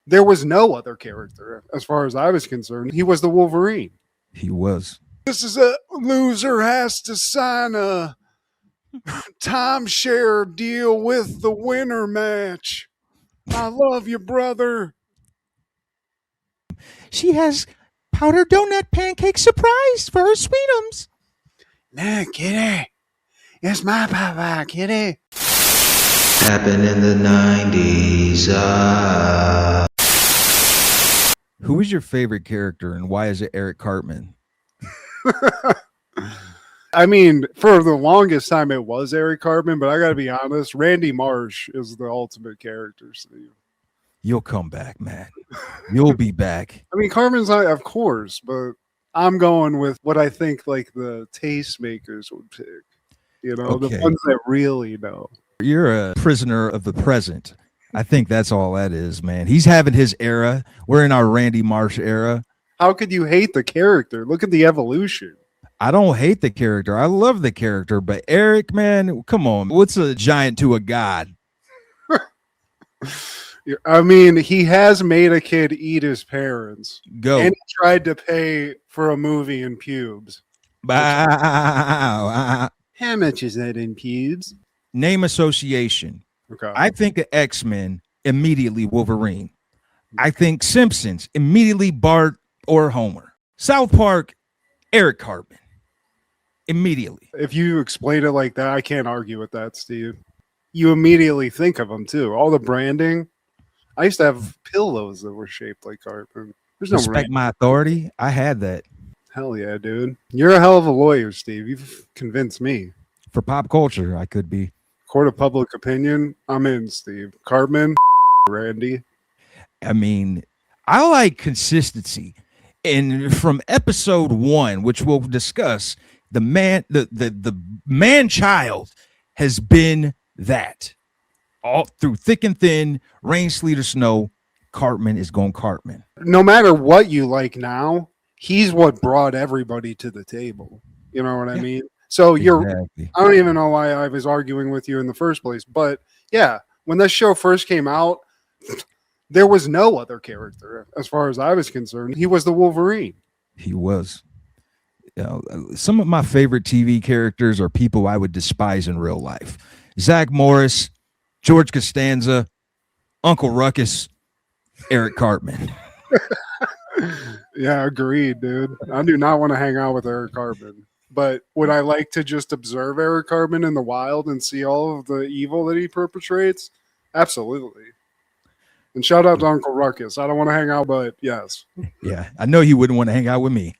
There was no other character, as far as I was concerned. He was the Wolverine. He was. This is a loser has to sign a timeshare deal with the winner match. I love you, brother. She has powdered donut pancake surprise for her sweetums. Nah, kitty. It's my papa, kitty. Happened in the 90s. Who is your favorite character and why is it Eric Cartman? I mean, for the longest time, it was Eric Cartman, but I got to be honest, Randy Marsh is the ultimate character, Steve. You'll come back, man. You'll be back. I mean, Cartman's not, of course, but I'm going with what I think like the tastemakers would pick. You know, Okay. the ones that really know. You're a prisoner of the present. I think that's all that is, man. He's having his era. We're in our Randy Marsh era. How could you hate the character? Look at the evolution. I don't hate the character. I love the character, but Eric, man, come on. What's a giant to a god? I mean, he has made a kid eat his parents. Go. And he tried to pay for a movie in pubes. Bow. How much is that in pubes? Name association. Okay. I think of X-Men, immediately Wolverine. I think Simpsons, immediately Bart or Homer. South Park, Eric Cartman. Immediately. If you explain it like that, I can't argue with that, Steve. You immediately think of them too. All the branding. I used to have pillows that were shaped like Cartman. There's no Respect my authority. I had that. Hell yeah, dude. You're a hell of a lawyer, Steve. You've convinced me. For pop culture, I could be. Court of public opinion, I'm in, Steve. Cartman, Randy. I mean, I like consistency. And from episode 1, which we'll discuss, the man child has been that. All through thick and thin, rain, sleet, or snow, Cartman is going Cartman. No matter what you like now, he's what brought everybody to the table. You know what I mean? So Exactly. I don't even know why I was arguing with you in the first place. But yeah, when this show first came out, there was no other character as far as I was concerned. He was the Wolverine. He was. You know, some of my favorite TV characters are people I would despise in real life. Zach Morris, George Costanza, Uncle Ruckus, Eric Cartman. Yeah, agreed, dude. I do not want to hang out with Eric Cartman. But would I like to just observe Eric Cartman in the wild and see all of the evil that he perpetrates? Absolutely. And shout out to Uncle Ruckus. I don't want to hang out, but yes. Yeah, I know he wouldn't want to hang out with me.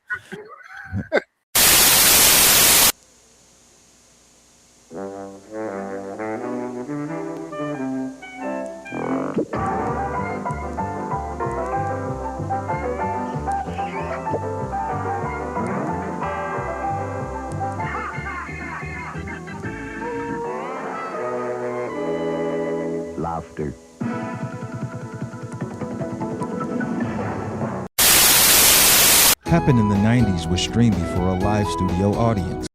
Laughter. Happened in the 90s was streamed before a live studio audience.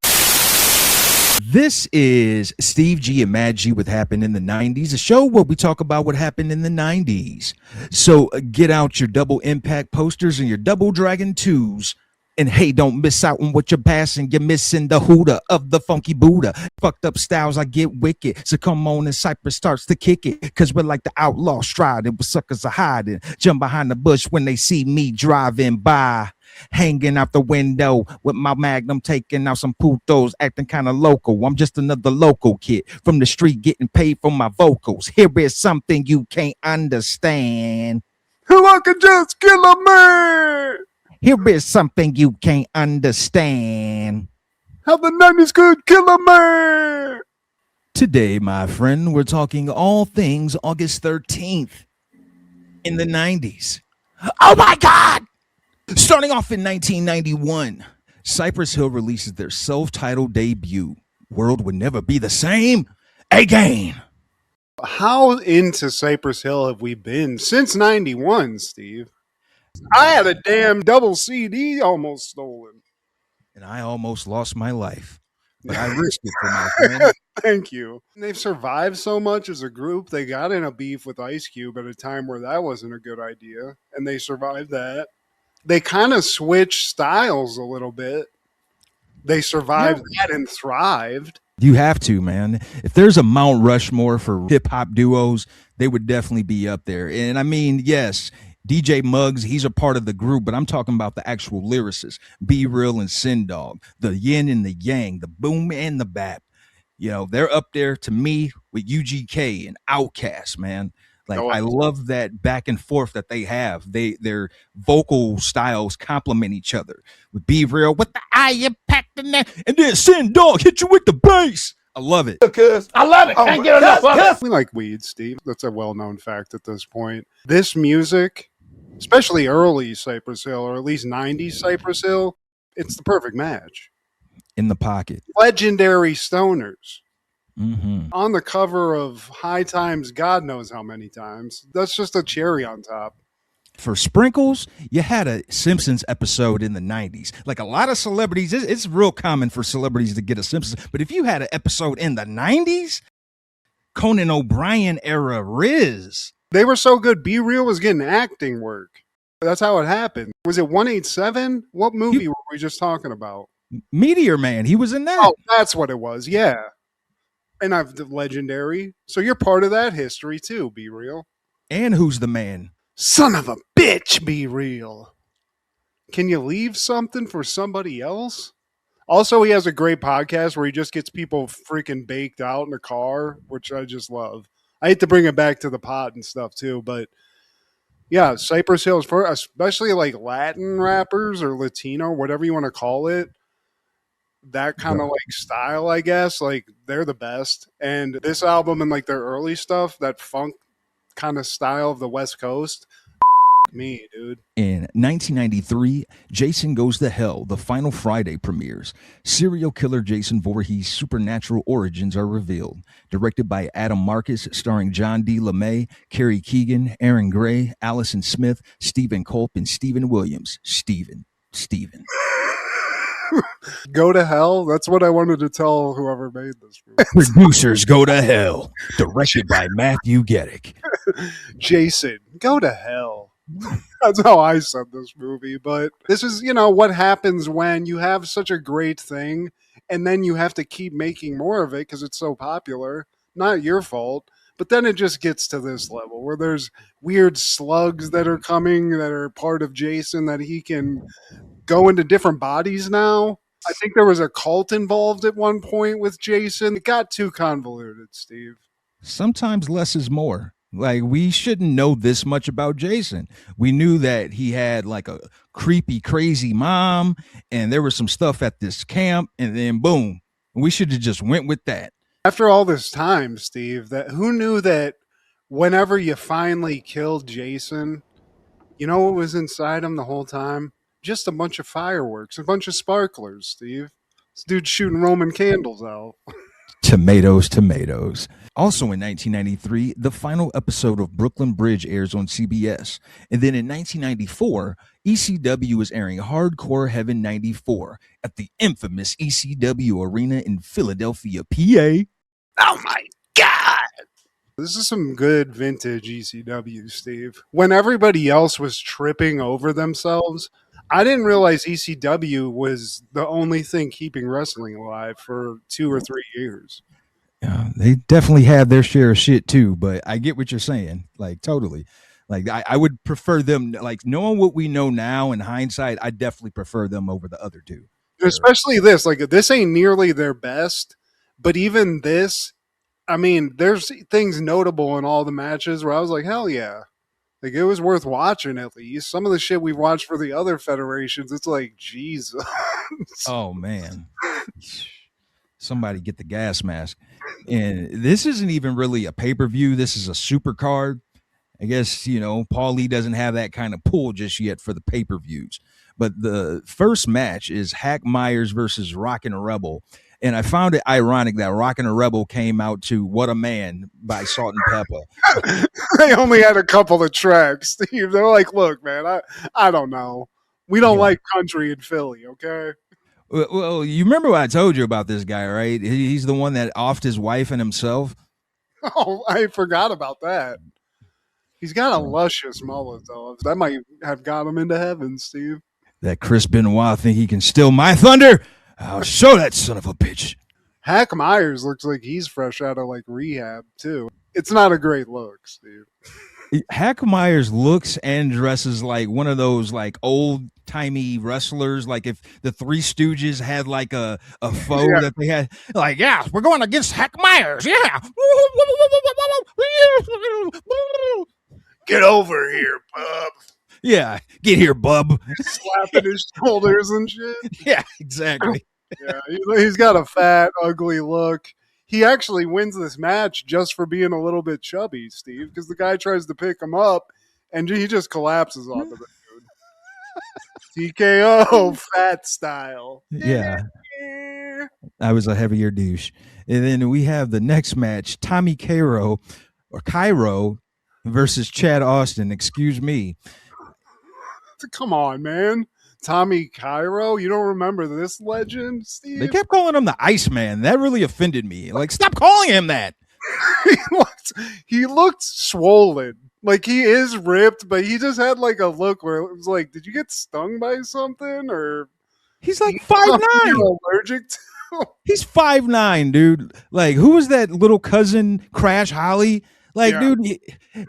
This is Steve G and Mad G with Happened in the 90s, a show where we talk about what happened in the 90s. So get out your double impact posters and your double dragon 2s. And hey, don't miss out on what you're passing. You're missing the hooter of the funky Buddha. Fucked up styles, I get wicked. So come on and Cypress starts to kick it. Cause we're like the outlaw striding with suckers are hiding. Jump behind the bush when they see me driving by. Hanging out the window with my magnum, taking out some putos, acting kind of local. I'm just another local kid from the street getting paid for my vocals. Here is something you can't understand. Who I can just kill a man. Here is something you can't understand. How the 90s could kill a man. Today, my friend, we're talking all things August 13th in the 90s. Oh my God! Starting off in 1991, Cypress Hill releases their self-titled debut, World Would Never Be the Same Again. How into Cypress Hill have we been since 91, Steve? I had a damn double CD almost stolen. And I almost lost my life. but I risked it for my friend. Thank you. They've survived so much as a group. They got in a beef with Ice Cube at a time where that wasn't a good idea, and they survived that. They kind of switched styles a little bit. They survived that and thrived. You have to, man. If there's a Mount Rushmore for hip hop duos, they would definitely be up there. And I mean, yes, DJ Muggs, he's a part of the group, but I'm talking about the actual lyricists, Be Real and Sin Dog, the yin and the yang, the boom and the bap. You know, they're up there to me with UGK and Outkast, man. Like, I love that back and forth that they have. Their vocal styles complement each other. With Be Real, with the eye impact in that, and then Sin Dog hit you with the bass. I love it. I love it. Can't get enough of it. We like weed, Steve. That's a well-known fact at this point. This music, especially early Cypress Hill, or at least 90s Cypress Hill, it's the perfect match. In the pocket. Legendary stoners. Mm-hmm. On the cover of High Times, God knows how many times. That's just a cherry on top. For sprinkles, you had a Simpsons episode in the 90s. Like a lot of celebrities, it's real common for celebrities to get a Simpsons. But if you had an episode in the 90s, Conan O'Brien era Riz. They were so good. Be Real was getting acting work. That's how it happened. Was it 187? What movie were we just talking about? Meteor Man. He was in that. Oh, that's what it was. Yeah. And I've the legendary. So you're part of that history too, Be Real. And Who's the Man? Son of a bitch, Be Real. Can you leave something for somebody else? Also, he has a great podcast where he just gets people freaking baked out in a car, which I just love. I hate to bring it back to the pot and stuff too, but yeah, Cypress Hill is for especially like Latin rappers or Latino, whatever you want to call it. That kind of like style, I guess, like they're the best. And this album and like their early stuff, that funk kind of style of the West Coast, me, dude. In 1993, Jason Goes to Hell, the final Friday premieres. Serial killer Jason Voorhees' supernatural origins are revealed. Directed by Adam Marcus, starring John D. LeMay, Carrie Keegan, Aaron Gray, Allison Smith, Stephen Culp, and Stephen Williams. Stephen. Go to hell. That's what I wanted to tell whoever made this movie. Producers Go to Hell, directed by Matthew Geddick. Jason, go to hell. That's how I said this movie. But this is, what happens when you have such a great thing and then you have to keep making more of it because it's so popular. Not your fault. But then it just gets to this level where there's weird slugs that are coming that are part of Jason that he can go into different bodies now. I think there was a cult involved at one point with Jason. It got too convoluted, Steve. Sometimes less is more. Like, we shouldn't know this much about Jason. We knew that he had like a creepy, crazy mom, and there was some stuff at this camp, and then boom, we should have just went with that. After all this time, Steve, that who knew that whenever you finally killed Jason, you know what was inside him the whole time? Just a bunch of fireworks, a bunch of sparklers, Steve. This dude's shooting Roman candles out. Tomatoes. Also in 1993, the final episode of Brooklyn Bridge airs on CBS. And then in 1994, ECW is airing Hardcore Heaven 94 at the infamous ECW Arena in Philadelphia, PA. Oh my God! This is some good vintage ECW, Steve. When everybody else was tripping over themselves, I didn't realize ECW was the only thing keeping wrestling alive for 2 or 3 years. Yeah, they definitely have their share of shit too, but I get what you're saying. Like, totally. Like, I would prefer them, like, knowing what we know now in hindsight, I definitely prefer them over the other two. Sure. Especially this. Like, this ain't nearly their best, but even this, I mean, there's things notable in all the matches where I was like, hell yeah. Like, it was worth watching at least. Some of the shit we've watched for the other federations, it's like, Jesus. Oh, man. Somebody get the gas mask. And this isn't even really a pay-per-view. This is a super card. I guess, Paul Lee doesn't have that kind of pull just yet for the pay-per-views. But the first match is Hack Myers versus Rockin' Rebel. And I found it ironic that Rockin' Rebel came out to What a Man by Salt and Pepper. They only had a couple of tracks, Steve. They're like, look, man, I don't know. We don't like country in Philly, okay? Well, you remember what I told you about this guy, right? He's the one that offed his wife and himself. Oh, I forgot about that. He's got a luscious mullet, though. That might have got him into heaven, Steve. That Chris Benoit think he can steal my thunder? I'll show that son of a bitch. Hack Myers looks like he's fresh out of like rehab too. It's not a great look, Steve. Hack Myers looks and dresses like one of those like old timey wrestlers. Like if the Three Stooges had like a foe that they had, like, yeah, we're going against Hack Myers. Yeah. Get over here, bub. Yeah, get here, bub. Slapping his shoulders and shit. Yeah, exactly. Yeah, he's got a fat, ugly look. He actually wins this match just for being a little bit chubby, Steve, because the guy tries to pick him up and he just collapses on the dude. TKO, fat style. Yeah. I was a heavier douche. And then we have the next match, Tommy Cairo versus Chad Austin. Excuse me. Come on, man. Tommy Cairo? You don't remember this legend, Steve? They kept calling him the Iceman. That really offended me. Like, stop calling him that. he looked swollen. Like, he is ripped, but he just had like a look where it was like, did you get stung by something? Or he's like 5'9". You're allergic to? He's 5'9", dude. Like, who was that little cousin, Crash Holly? Like, dude,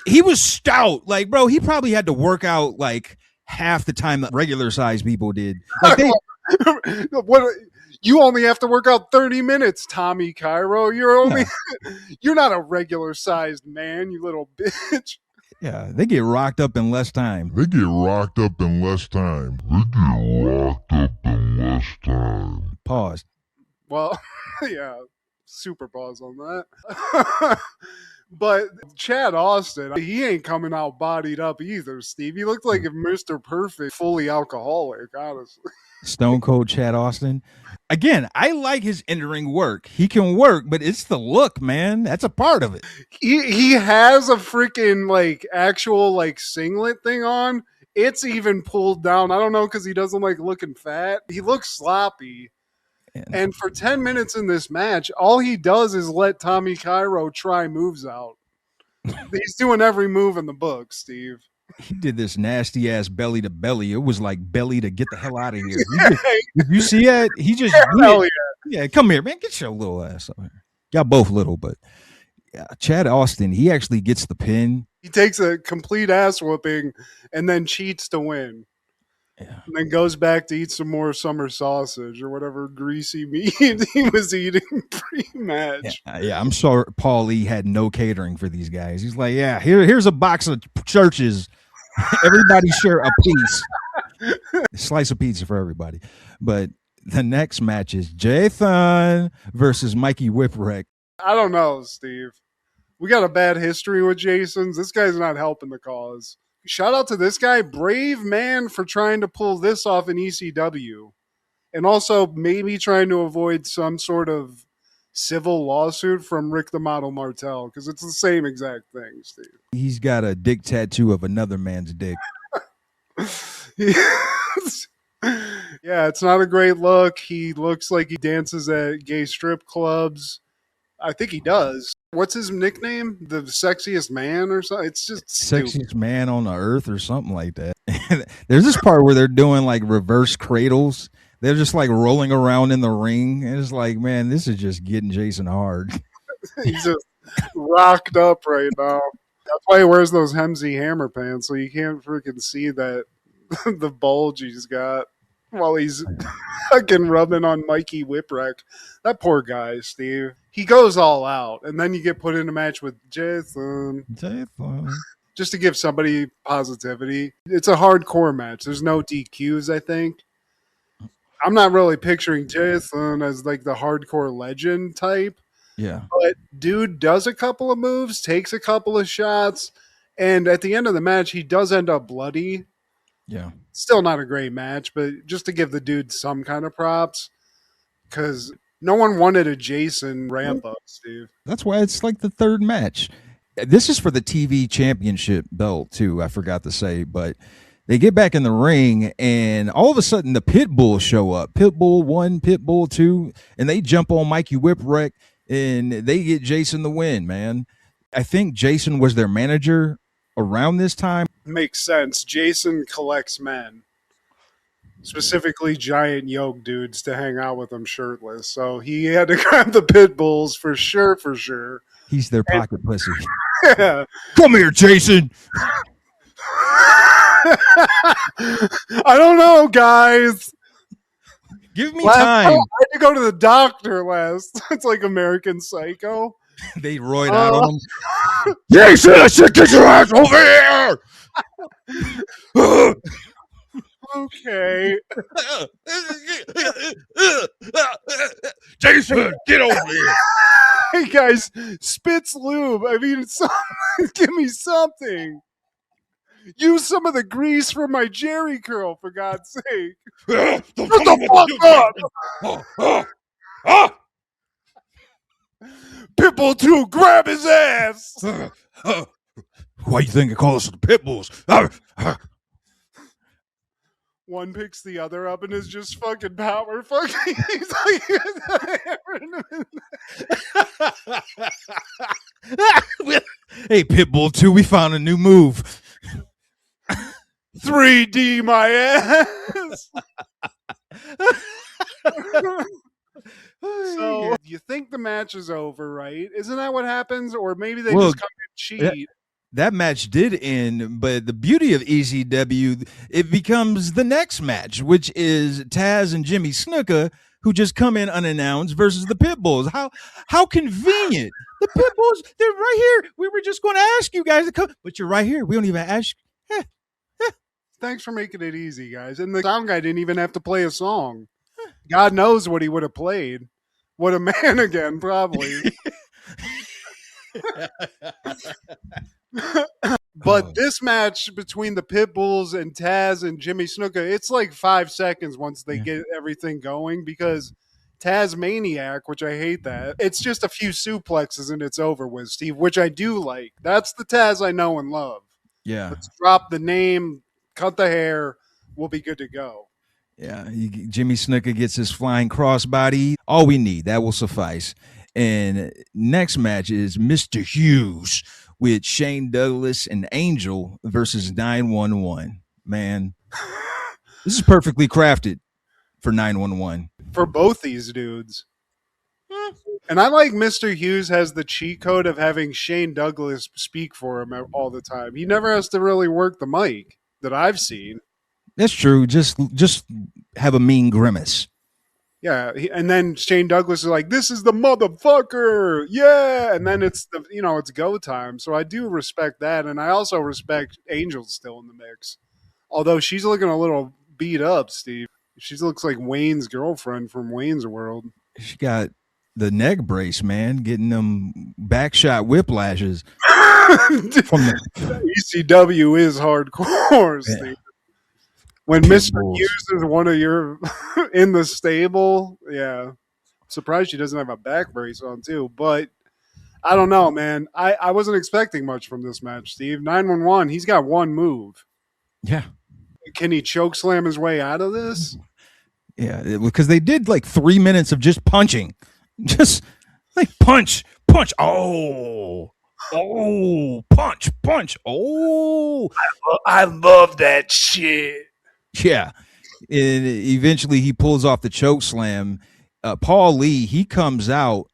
he was stout. Like, bro, he probably had to work out like half the time that regular sized people did. Like what? You only have to work out 30 minutes, Tommy Cairo. You're not a regular sized man, you little bitch. Yeah, they get rocked up in less time. Pause. Well, yeah, super pause on that. But Chad Austin, he ain't coming out bodied up either, Steve. He looked like if Mr. Perfect, fully alcoholic, honestly. Stone Cold Chad Austin. Again, I like his in-ring work. He can work, but it's the look, man. That's a part of it. He has a freaking like actual like singlet thing on. It's even pulled down. I don't know because he doesn't like looking fat. He looks sloppy. And for 10 minutes in this match, all he does is let Tommy Cairo try moves out. He's doing every move in the book, Steve. He did this nasty ass belly to belly. It was like belly to get the hell out of here. If you see that, he just yeah, come here, man. Get your little ass over here. Y'all both little, but yeah, Chad Austin, he actually gets the pin. He takes a complete ass whooping and then cheats to win. Yeah. And then goes back to eat some more summer sausage or whatever greasy meat he was eating pre-match. Yeah, I'm sorry Paul Lee had no catering for these guys. He's like, yeah, here's a box of churches. Everybody share a piece. Slice of pizza for everybody. But the next match is Jathan versus Mikey Whipwreck. I don't know, Steve. We got a bad history with Jason's. This guy's not helping the cause. Shout out to this guy, brave man, for trying to pull this off in ECW. And also maybe trying to avoid some sort of civil lawsuit from Rick the Model Martel, because it's the same exact thing, Steve. He's got a dick tattoo of another man's dick. Yeah, it's not a great look. He looks like he dances at gay strip clubs. I think he does. What's his nickname? The sexiest man or something? It's just sexiest stupid. Man on the earth or something like that. There's this part where they're doing like reverse cradles. They're just like rolling around in the ring. And it's like, man, this is just getting Jason hard. He's just rocked up right now. That's why he wears those Hemsy Hammer pants, so you can't freaking see that the bulge he's got while he's fucking rubbing on Mikey Whipwreck. That poor guy, Steve. He goes all out, and then you get put in a match with Jason. Just to give somebody positivity. It's a hardcore match. There's no DQs, I think. I'm not really picturing Jason as like the hardcore legend type. Yeah. But dude does a couple of moves, takes a couple of shots, and at the end of the match, he does end up bloody. Yeah. Still not a great match, but just to give the dude some kind of props, because no one wanted a Jason ramp up, Steve. That's why it's like the third match. This is for the TV championship belt too. I forgot to say, but They get back in the ring, and all of a sudden the Pit Bulls show up. Pit Bull 1, Pit Bull 2, and they jump on Mikey Whipwreck, and they get Jason the win, man. I think Jason was their manager around this time. Makes sense. Jason collects men, specifically giant yoke dudes, to hang out with him shirtless. So he had to grab the Pit Bulls for sure, for sure. He's their pocket pussy. Yeah. Come here, Jason. I don't know, guys. Give me time. I had to go to the doctor last. It's like American Psycho. They roid out on him. Jason, get your ass over here! Okay. Jason, get over here! Hey, guys, Spitz Lube. I mean, give me something. Use some of the grease from my Jerry curl, for God's sake. Shut the fuck up! Pitbull 2, grab his ass! Why you think I call us the Pit Bulls? One picks the other up and is just fucking power fucking. He's like, Hey, Pitbull 2, we found a new move. 3D my ass. So you think the match is over, right? Isn't that what happens? Or maybe they just come and cheat. That match did end, but the beauty of ECW, it becomes the next match, which is Taz and Jimmy Snuka, who just come in unannounced, versus the Pit Bulls. How convenient. The Pit Bulls, they're right here. We were just going to ask you guys to come, but you're right here. We don't even ask. Thanks for making it easy, guys. And the sound guy didn't even have to play a song. God knows what he would have played. What a man again, probably. But this match between the Pit Bulls and Taz and Jimmy Snuka, it's like 5 seconds once they get everything going, because Taz Maniac, which I hate that, it's just a few suplexes and it's over with, Steve, which I do like. That's the Taz I know and love. Yeah. Let's drop the name, cut the hair, we'll be good to go. Yeah, Jimmy Snuka gets his flying crossbody. All we need, that will suffice. And next match is Mr. Hughes with Shane Douglas and Angel versus 911. Man, this is perfectly crafted for 911. For both these dudes. And I like Mr. Hughes has the cheat code of having Shane Douglas speak for him all the time. He never has to really work the mic that I've seen. That's true. Just have a mean grimace. Yeah, and then Shane Douglas is like, "This is the motherfucker, yeah!" And then it's it's go time. So I do respect that, and I also respect Angel's still in the mix, although she's looking a little beat up. Steve, she looks like Wayne's girlfriend from Wayne's World. She got the neck brace, man, getting them backshot whiplashes. From the ECW is hardcore, Steve. When Mr. Hughes is one of your in the stable, yeah. Surprised she doesn't have a back brace on too, but I don't know, man. I wasn't expecting much from this match, Steve. 911, he's got one move. Yeah. Can he choke slam his way out of this? Yeah, because they did like 3 minutes of just punching. Just like punch. Oh, punch. Oh, I love that shit. Yeah. And eventually he pulls off the choke slam. Paul Lee, he comes out,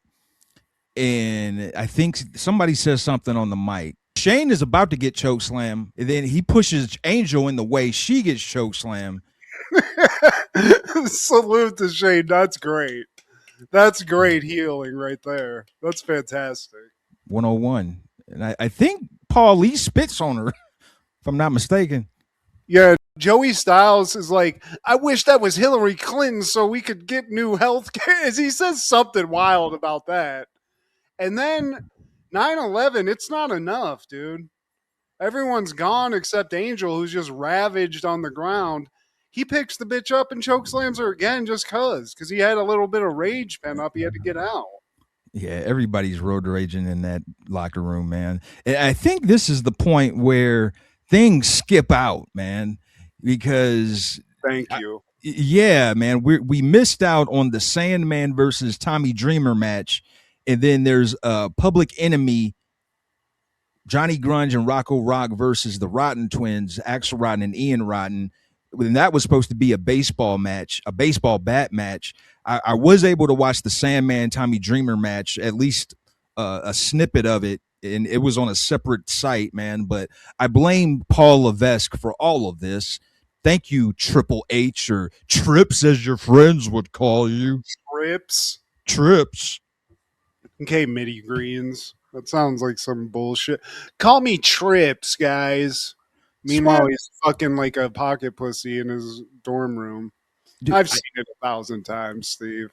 and I think somebody says something on the mic. Shane is about to get choke slam, and then he pushes Angel in the way. She gets choke slam. Salute to Shane. That's great. That's great healing right there. That's fantastic. 101. And I think Paul Lee spits on her, if I'm not mistaken. Yeah, Joey Styles is like, I wish that was Hillary Clinton so we could get new health care. He says something wild about that. And then 9/11, it's not enough, dude. Everyone's gone except Angel, who's just ravaged on the ground. He picks the bitch up and chokeslams her again just because he had a little bit of rage pent up. He had to get out. Yeah, everybody's road raging in that locker room, man. And I think this is the point where things skip out, man. because Thank you. yeah, man, we missed out on the Sandman versus Tommy Dreamer match, and then there's Public Enemy, Johnny Grunge and Rocco Rock versus the Rotten Twins, Axel Rotten and Ian Rotten. And that was supposed to be a baseball match, a baseball bat match. I was able to watch the Sandman Tommy Dreamer match, at least a snippet of it, and it was on a separate site, man. But I blame Paul Levesque for all of this. Thank you, Triple H, or Trips as your friends would call you. Trips. Trips. Okay, midi greens. That sounds like some bullshit. Call me Trips, guys. Meanwhile, Smart. he's fucking like a pocket pussy in his dorm room. Dude, I've seen it 1,000 times, Steve.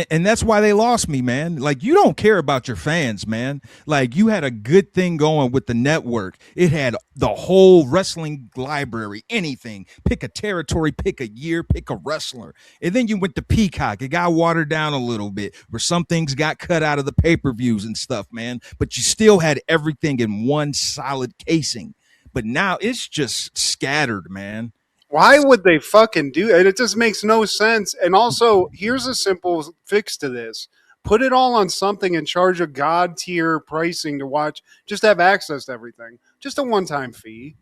And that's why they lost me, man. Like, you don't care about your fans, man. Like, you had a good thing going with the network. It had the whole wrestling library, anything. Pick a territory, pick a year, pick a wrestler. And then you went to Peacock. It got watered down a little bit, where some things got cut out of the pay-per-views and stuff, man. But you still had everything in one solid casing. But now it's just scattered, man. Why would they fucking do it? It just makes no sense. And also, here's a simple fix to this. Put it all on something and charge a god tier pricing to watch. Just have access to everything. Just a one-time fee.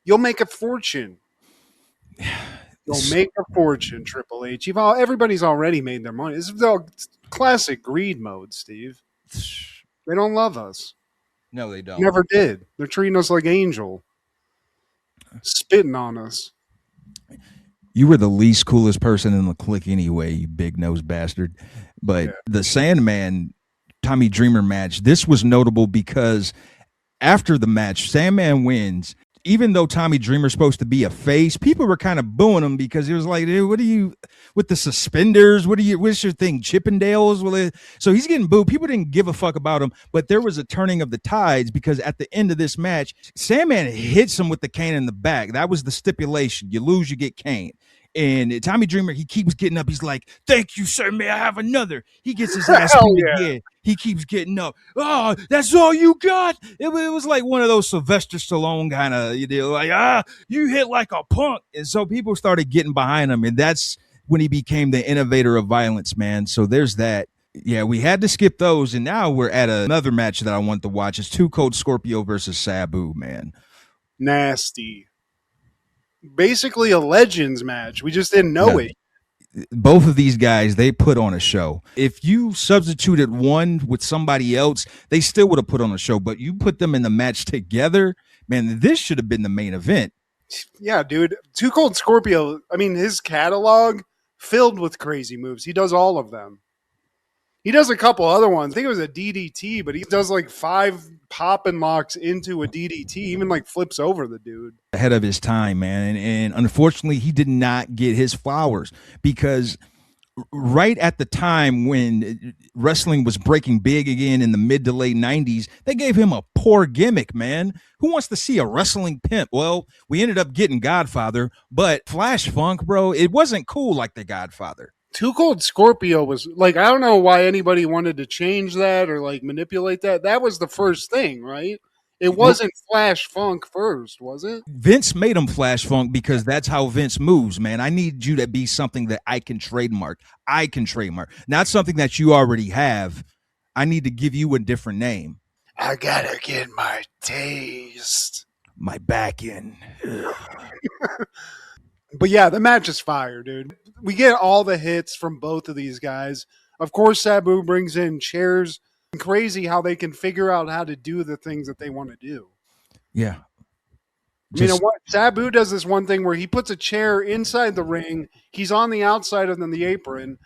You'll make a fortune. You'll make a fortune, Triple H. Everybody's already made their money. This is the classic greed mode, Steve. They don't love us. No, they don't. Never did. They're treating us like angel. Spitting on us. You were the least coolest person in the clique anyway, you big nosed bastard. But Yeah. the Sandman Tommy Dreamer match, this was notable because after the match, Sandman wins. Even though Tommy Dreamer's supposed to be a face, people were kind of booing him because he was like, dude, what are you with the suspenders? What's your thing? Chippendales? So he's getting booed. People didn't give a fuck about him, but there was a turning of the tides because at the end of this match, Sandman hits him with the cane in the back. That was the stipulation. You lose, you get cane. And Tommy Dreamer, he keeps getting up. He's like, thank you, sir. May I have another? He gets his ass Hell beat yeah. again. He keeps getting up. Oh, that's all you got? It was like one of those Sylvester Stallone kind of, like, you hit like a punk. And so people started getting behind him. And that's when he became the innovator of violence, man. So there's that. Yeah, we had to skip those. And now we're at another match that I want to watch. It's 2 Cold Scorpio versus Sabu, man. Nasty. Basically a Legends match. We just didn't know it. Both of these guys, they put on a show. If you substituted one with somebody else, they still would have put on a show, but you put them in the match together, man, this should have been the main event. Yeah, dude. 2 Cold Scorpio, I mean, his catalog filled with crazy moves. He does all of them. He does a couple other ones. I think it was a DDT, but he does like 5 pop and locks into a DDT, even like flips over the dude. Ahead of his time, man. And unfortunately, he did not get his flowers because right at the time when wrestling was breaking big again in the mid to late 90s, they gave him a poor gimmick, man. Who wants to see a wrestling pimp? Well, we ended up getting Godfather, but Flash Funk, bro, it wasn't cool like the Godfather. 2 Cold Scorpio was like, I don't know why anybody wanted to change that or like manipulate that. That was the first thing, right? It wasn't Flash Funk first, was it? Vince made him Flash Funk because that's how Vince moves, man. I need you to be something that I can trademark. Not something that you already have. I need to give you a different name. I gotta get my taste. My back end. But yeah, the match is fire, dude. We get all the hits from both of these guys. Of course, Sabu brings in chairs. Crazy how they can figure out how to do the things that they want to do. Yeah. Sabu does this one thing where he puts a chair inside the ring. He's on the outside of the apron.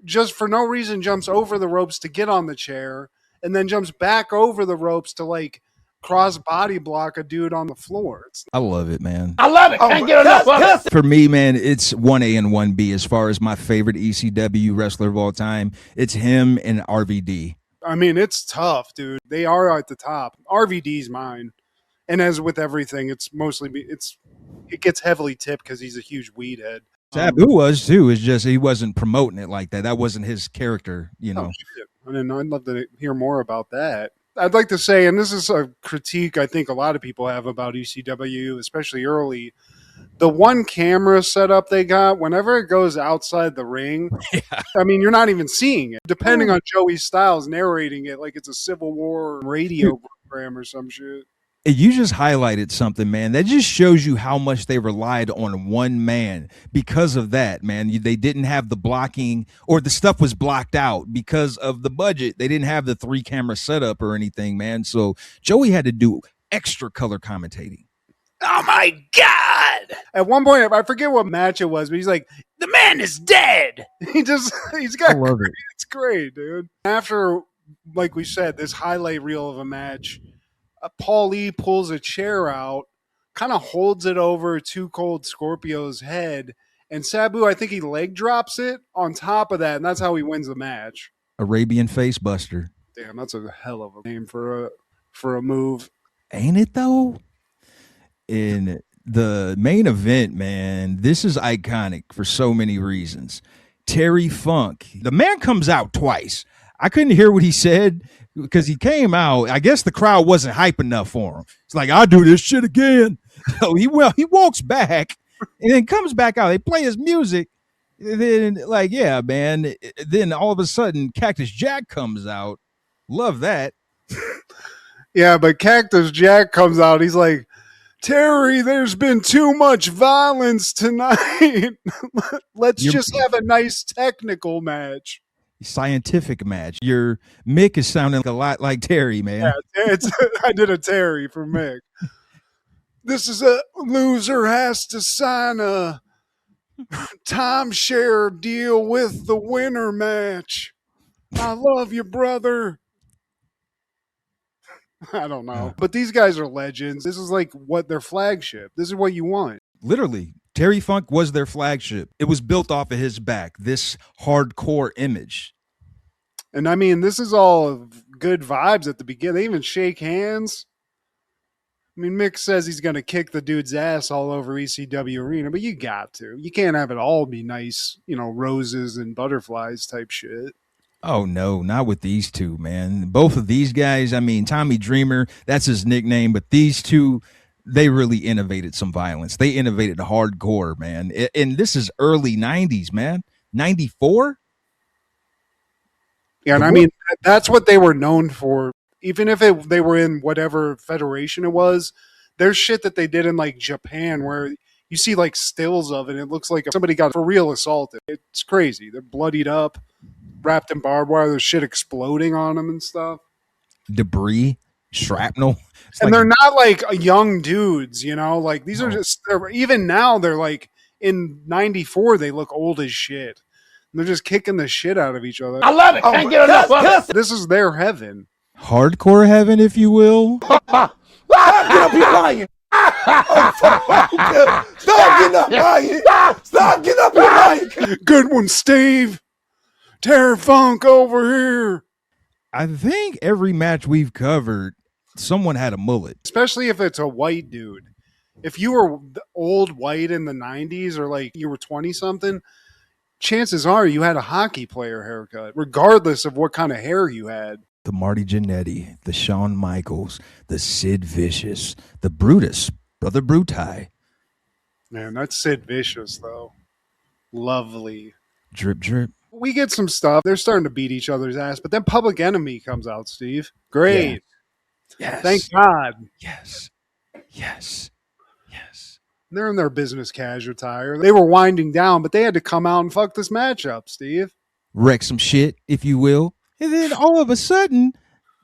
Just for no reason jumps over the ropes to get on the chair and then jumps back over the ropes to like cross body block a dude on the floor. I love it, man. I love it. Can't get enough of it. For me, man, it's 1A and 1B as far as my favorite ECW wrestler of all time. It's him and RVD. I mean, it's tough, dude. They are at the top. RVD's mine. And as with everything, it gets heavily tipped because he's a huge weed head. Sabu was too. It's just he wasn't promoting it like that. That wasn't his character, you know. Oh, shit. I mean, I'd love to hear more about that. I'd like to say, and this is a critique I think a lot of people have about ECW, especially early. The one camera setup they got, whenever it goes outside the ring, I mean, you're not even seeing it. Depending on Joey Styles narrating it like it's a Civil War radio program or some shit. You just highlighted something, man. That just shows you how much they relied on one man. Because of that, man, they didn't have the blocking, or the stuff was blocked out because of the budget. They didn't have the 3-camera setup or anything, man. So Joey had to do extra color commentating. Oh my God. At one point, I forget what match it was, but he's like, the man is dead. He's got, I love it. It's great, dude. After, like we said, this highlight reel of a match, Paul Lee pulls a chair out, kind of holds it over Too Cold Scorpio's head, and Sabu, I think he leg drops it on top of that, and that's how he wins the match. Arabian Face Buster. Damn, that's a hell of a name for a move. Ain't it though? In the main event, man, this is iconic for so many reasons. Terry Funk, the man comes out twice. I couldn't hear what he said because he came out. I guess the crowd wasn't hype enough for him. It's like, I'll do this shit again. So he walks back and then comes back out. They play his music. And then, like, yeah, man. Then all of a sudden, Cactus Jack comes out. Love that. Yeah, but Cactus Jack comes out. He's like, Terry, there's been too much violence tonight. Let's just have a nice technical match. Scientific match. Your Mick is sounding a lot like Terry, man. Yeah, I did a Terry for Mick. This is a loser has to sign a timeshare deal with the winner match. I love you, brother. I don't know. But these guys are legends. This is like what their flagship. This is what you want. Literally, Terry Funk was their flagship. It was built off of his back, this hardcore image. And I mean, this is all good vibes at the beginning. They even shake hands. I mean, Mick says he's going to kick the dude's ass all over ECW Arena, but you got to. You can't have it all be nice, roses and butterflies type shit. Oh, no, not with these two, man. Both of these guys, I mean, Tommy Dreamer, that's his nickname, but these two, they really innovated some violence. They innovated hardcore, man. And this is early 90s, man. 94? Yeah, and I mean, that's what they were known for. Even if they were in whatever federation it was, there's shit that they did in like Japan where you see like stills of it. And it looks like somebody got for real assaulted. It's crazy. They're bloodied up, wrapped in barbed wire. There's shit exploding on them and stuff. Debris, shrapnel. And they're not like young dudes, like these are just, even now they're like in 94, they look old as shit. And they're just kicking the shit out of each other. I love it. Can't get enough of it. This is their heaven. Hardcore heaven, if you will. Stop getting up lying. Stop getting up lying. Stop getting up lying. Good one, Steve. Terry Funk over here. I think every match we've covered, someone had a mullet. Especially if it's a white dude. If you were old white in the 90s or like you were 20-something, chances are you had a hockey player haircut, regardless of what kind of hair you had. The Marty Jannetty, the Shawn Michaels, the Sid Vicious, the Brutus, Brother Brutai. Man, that's Sid Vicious, though. Lovely. Drip, drip. We get some stuff. They're starting to beat each other's ass, but then Public Enemy comes out, Steve. Great. Yes. Thank God. Yes. Yes. Yes. They're in their business casual attire. They were winding down, but they had to come out and fuck this match up, Steve. Wreck some shit, if you will. And then all of a sudden,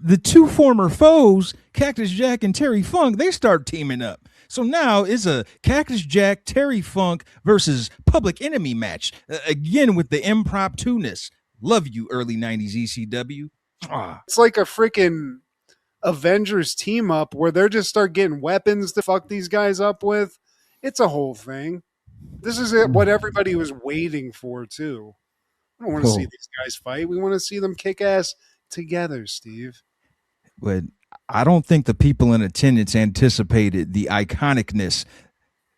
the two former foes, Cactus Jack and Terry Funk, they start teaming up. So now it's a Cactus Jack, Terry Funk versus Public Enemy match. Again, with the impromptu-ness. Love you, early 90s ECW. It's like a freaking Avengers team up where they just start getting weapons to fuck these guys up with. It's a whole thing. This is what everybody was waiting for, too. I don't want to see these guys fight. We want to see them kick ass together, Steve. But I don't think the people in attendance anticipated the iconicness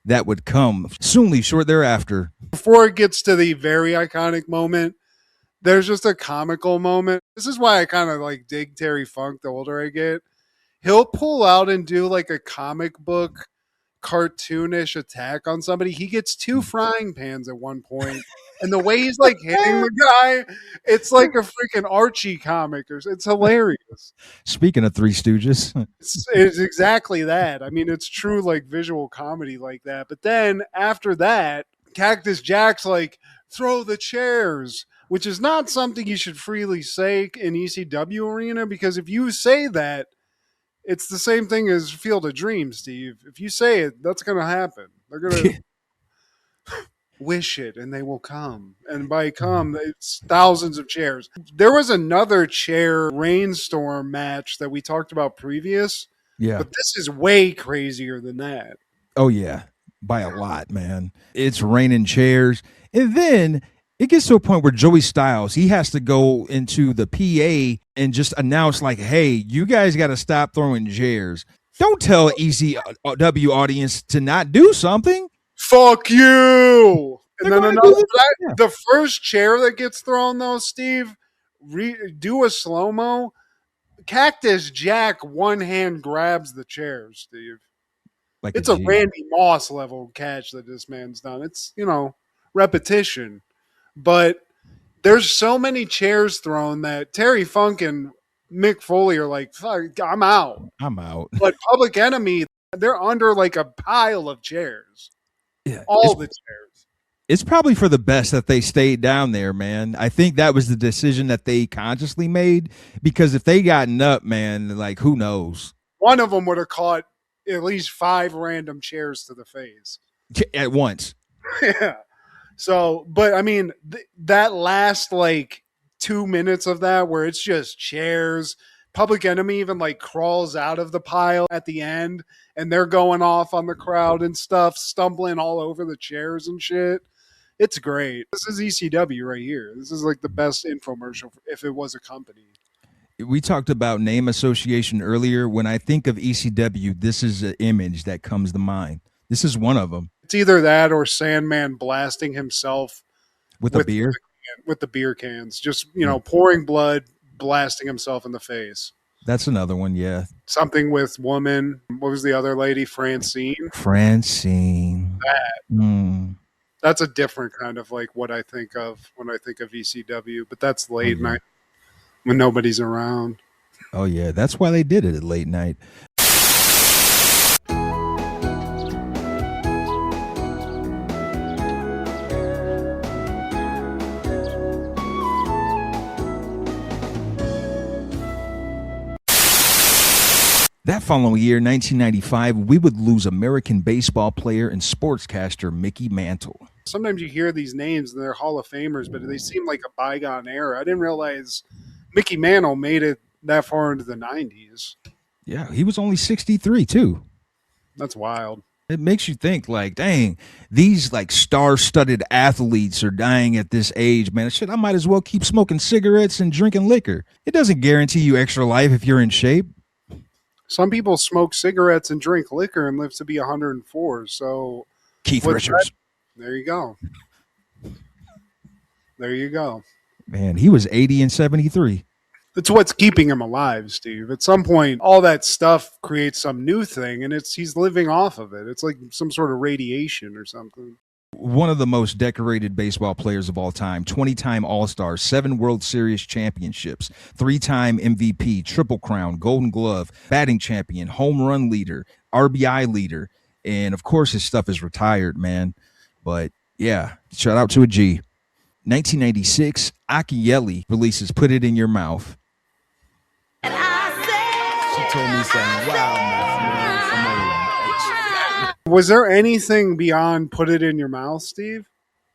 that would come soonly short thereafter. Before it gets to the very iconic moment, there's just a comical moment. This is why I kind of like dig Terry Funk the older I get. He'll pull out and do like a comic book cartoonish attack on somebody. He gets 2 frying pans at one point, and the way he's like hitting the guy, it's like a freaking Archie comic. It's hilarious. Speaking of Three Stooges, It's exactly that. I mean, it's true like visual comedy like that. But then after that, Cactus Jack's like, throw the chairs, which is not something you should freely say in ECW arena, because if you say that, it's the same thing as Field of Dreams, Steve. If you say it, that's going to happen. They're going to wish it and they will come. And by come, it's thousands of chairs. There was another chair rainstorm match that we talked about previous, yeah. but this is way crazier than that. Oh yeah, by a lot, man. It's raining chairs, and then it gets to a point where Joey Styles, he has to go into the PA and just announce like, "Hey, you guys got to stop throwing chairs. Don't tell ECW audience to not do something. Fuck you!" And They're then gonna another, do it. the first chair that gets thrown though, Steve, do a slow mo. Cactus Jack one hand grabs the chair, Steve. Like It's a G. Randy Moss level catch that this man's done. It's, repetition. But there's so many chairs thrown that Terry Funk and Mick Foley are like, fuck, I'm out. I'm out. But Public Enemy, they're under like a pile of chairs. Yeah, All the chairs. it's probably for the best that they stayed down there, man. I think that was the decision that they consciously made, because if they gotten up, man, like who knows? One of them would have caught at least 5 random chairs to the face. At once. Yeah. So, but I mean, that last like 2 minutes of that where it's just chairs, Public Enemy even like crawls out of the pile at the end and they're going off on the crowd and stuff, stumbling all over the chairs and shit. It's great. This is ECW right here. This is like the best infomercial if it was a company. We talked about name association earlier. When I think of ECW, this is an image that comes to mind. This is one of them. It's either that or Sandman blasting himself With a beer? with the beer cans, just, pouring blood, blasting himself in the face. That's another one, yeah. Something with woman. What was the other lady? Francine. That's a different kind of like what I think of when I think of ECW, but that's late night when nobody's around. Oh yeah, that's why they did it at late night. That following year, 1995, we would lose American baseball player and sportscaster Mickey Mantle. Sometimes you hear these names and they're Hall of Famers, but they seem like a bygone era. I didn't realize Mickey Mantle made it that far into the 90s. Yeah, he was only 63 too. That's wild. It makes you think like, dang, these like star-studded athletes are dying at this age, man. Shit, I might as well keep smoking cigarettes and drinking liquor. It doesn't guarantee you extra life if you're in shape. Some people smoke cigarettes and drink liquor and live to be 104. So Keith Richards. There you go. There you go. Man, he was 80 and 73. That's what's keeping him alive, Steve. At some point, all that stuff creates some new thing, and he's living off of it. It's like some sort of radiation or something. One of the most decorated baseball players of all time, 20-time All-Star, 7 World Series championships, 3-time MVP, Triple Crown, Golden Glove, batting champion, home run leader, RBI leader, and of course his stuff is retired, man. But yeah, shout out to a G. 1996, Akinyele releases Put It In Your Mouth. She told me something wild, Was there anything beyond Put It In Your Mouth, Steve?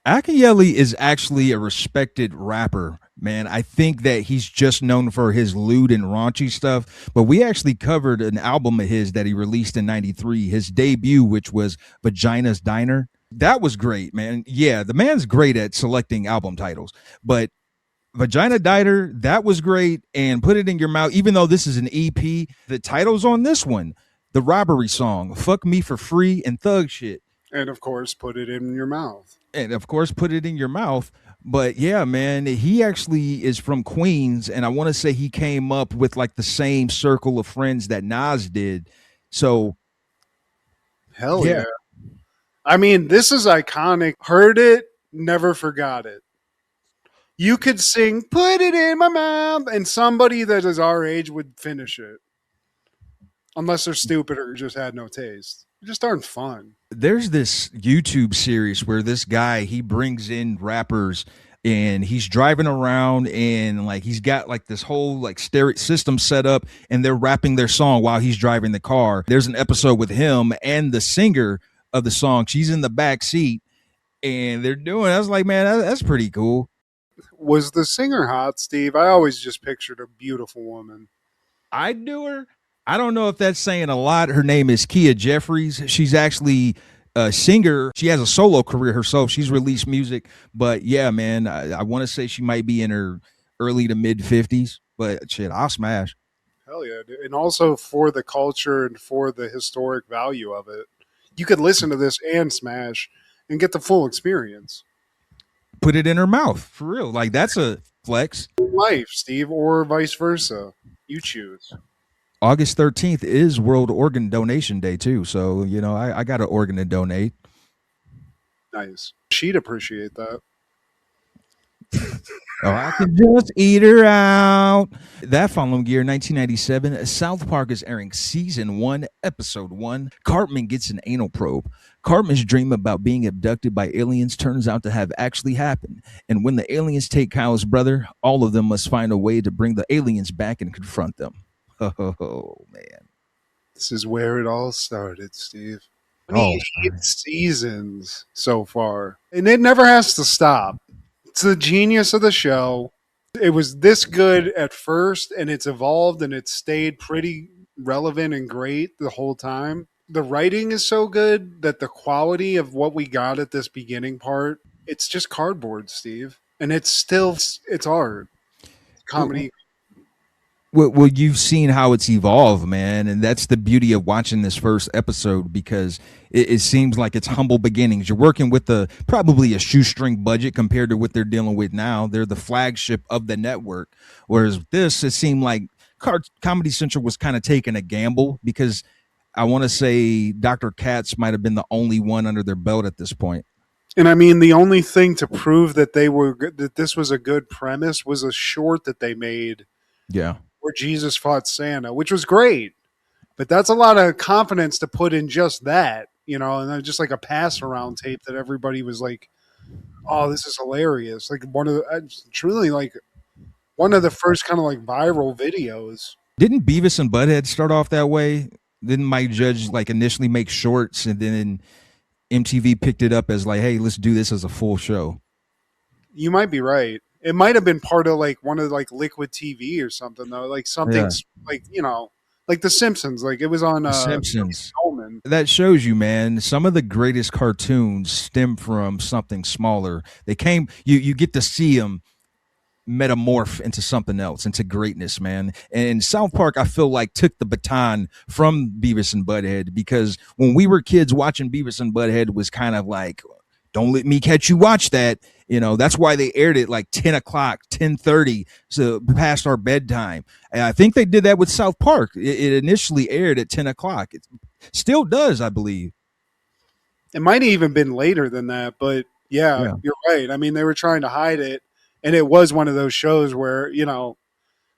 Akinyele is actually a respected rapper, man. I think that he's just known for his lewd and raunchy stuff, but we actually covered an album of his that he released in 93, his debut, which was Vagina's Diner. That was great, man. Yeah, the man's great at selecting album titles, but Vagina Diner, that was great. And Put It In Your Mouth, even though this is an EP, the titles on this one, the robbery song, Fuck Me For Free, and Thug Shit. And of course, Put It In Your Mouth. And of course, Put It In Your Mouth. But yeah, man, he actually is from Queens. And I want to say he came up with like the same circle of friends that Nas did. So Hell Yeah. yeah. I mean, this is iconic. Heard it, never forgot it. You could sing "Put It in My Mouth," and somebody that is our age would finish it, unless they're stupid or just had no taste. They just aren't fun. There's this YouTube series where this guy he brings in rappers and he's driving around and like he's got like this whole like stereo system set up and they're rapping their song while he's driving the car. There's an episode with him and the singer of the song. She's in the back seat and they're doing. I was like, man, that's pretty cool. Was the singer hot, Steve? I always just pictured a beautiful woman. I do her. I don't know if that's saying a lot. Her name is Kia Jeffries. She's actually a singer. She has a solo career herself. She's released music, but yeah, man, I want to say she might be in her early to mid 50s. But shit, I'll smash. Hell yeah, dude. And also for the culture and for the historic value of it, you could listen to this and smash and get the full experience. Put it in her mouth for real. Like that's a flex. Life, Steve, or vice versa. You choose. August 13th is World Organ Donation Day too. So, you know, I got an organ to donate. Nice. She'd appreciate that. Oh, I can just eat her out. That following year, 1997, South Park is airing season 1, episode 1. Cartman gets an anal probe. Cartman's dream about being abducted by aliens turns out to have actually happened. And when the aliens take Kyle's brother, all of them must find a way to bring the aliens back and confront them. Oh, man. This is where it all started, Steve. Oh, 28 seasons so far. And it never has to stop. It's the genius of the show. It was this good at first, and it's evolved and it's stayed pretty relevant and great the whole time. The writing is so good that the quality of what we got at this beginning part, it's just cardboard, Steve. And it's art. Comedy. Well, you've seen how it's evolved, man, and that's the beauty of watching this first episode because it seems like it's humble beginnings. You're working with probably a shoestring budget compared to what they're dealing with now. They're the flagship of the network, whereas this, it seemed like Comedy Central was kind of taking a gamble because I want to say Dr. Katz might have been the only one under their belt at this point. And I mean, the only thing to prove that that this was a good premise was a short that they made. Yeah. Where Jesus fought Santa, which was great. But that's a lot of confidence to put in just that, you know, and then just like a pass around tape that everybody was like, oh, this is hilarious. Like truly like one of the first kind of like viral videos. Didn't Beavis and Butthead start off that way? Didn't Mike Judge like initially make shorts and then MTV picked it up as like, hey, let's do this as a full show? You might be right. It might have been part of like one of like Liquid TV or something though, like something like, you know, like The Simpsons. Like it was on Simpsons. Coleman. That shows you, man. Some of the greatest cartoons stem from something smaller. They came. You get to see them metamorph into something else, into greatness, man. And South Park, I feel like took the baton from Beavis and Butthead because when we were kids, watching Beavis and Butthead was kind of like, don't let me catch you watch that. You know, that's why they aired it like 10 o'clock, 10:30, so past our bedtime. And I think they did that with South Park. It initially aired at 10 o'clock. It still does, I believe. It might have even been later than that, but yeah, you're right. I mean, they were trying to hide it. And it was one of those shows where, you know,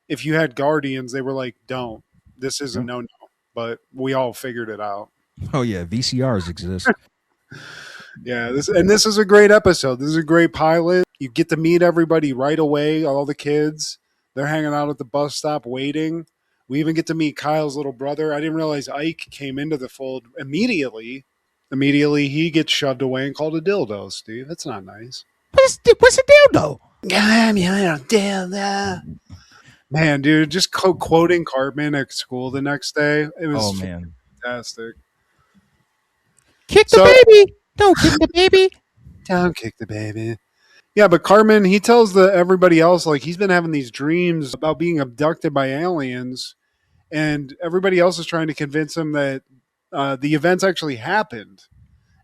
if you had guardians, they were like, don't. This is a no-no. But we all figured it out. Oh, yeah. VCRs exist. Yeah, this is a great episode. This is a great pilot. You get to meet everybody right away, all the kids. They're hanging out at the bus stop waiting. We even get to meet Kyle's little brother. I didn't realize Ike came into the fold immediately. Immediately, he gets shoved away and called a dildo, Steve. That's not nice. What's a dildo? I'm your little dildo. Man, dude, just quoting Cartman at school the next day. It was fantastic. Kick the baby. Don't kick the baby. Don't kick the baby. Yeah, but Cartman, he tells everybody else, like, he's been having these dreams about being abducted by aliens, and everybody else is trying to convince him that the events actually happened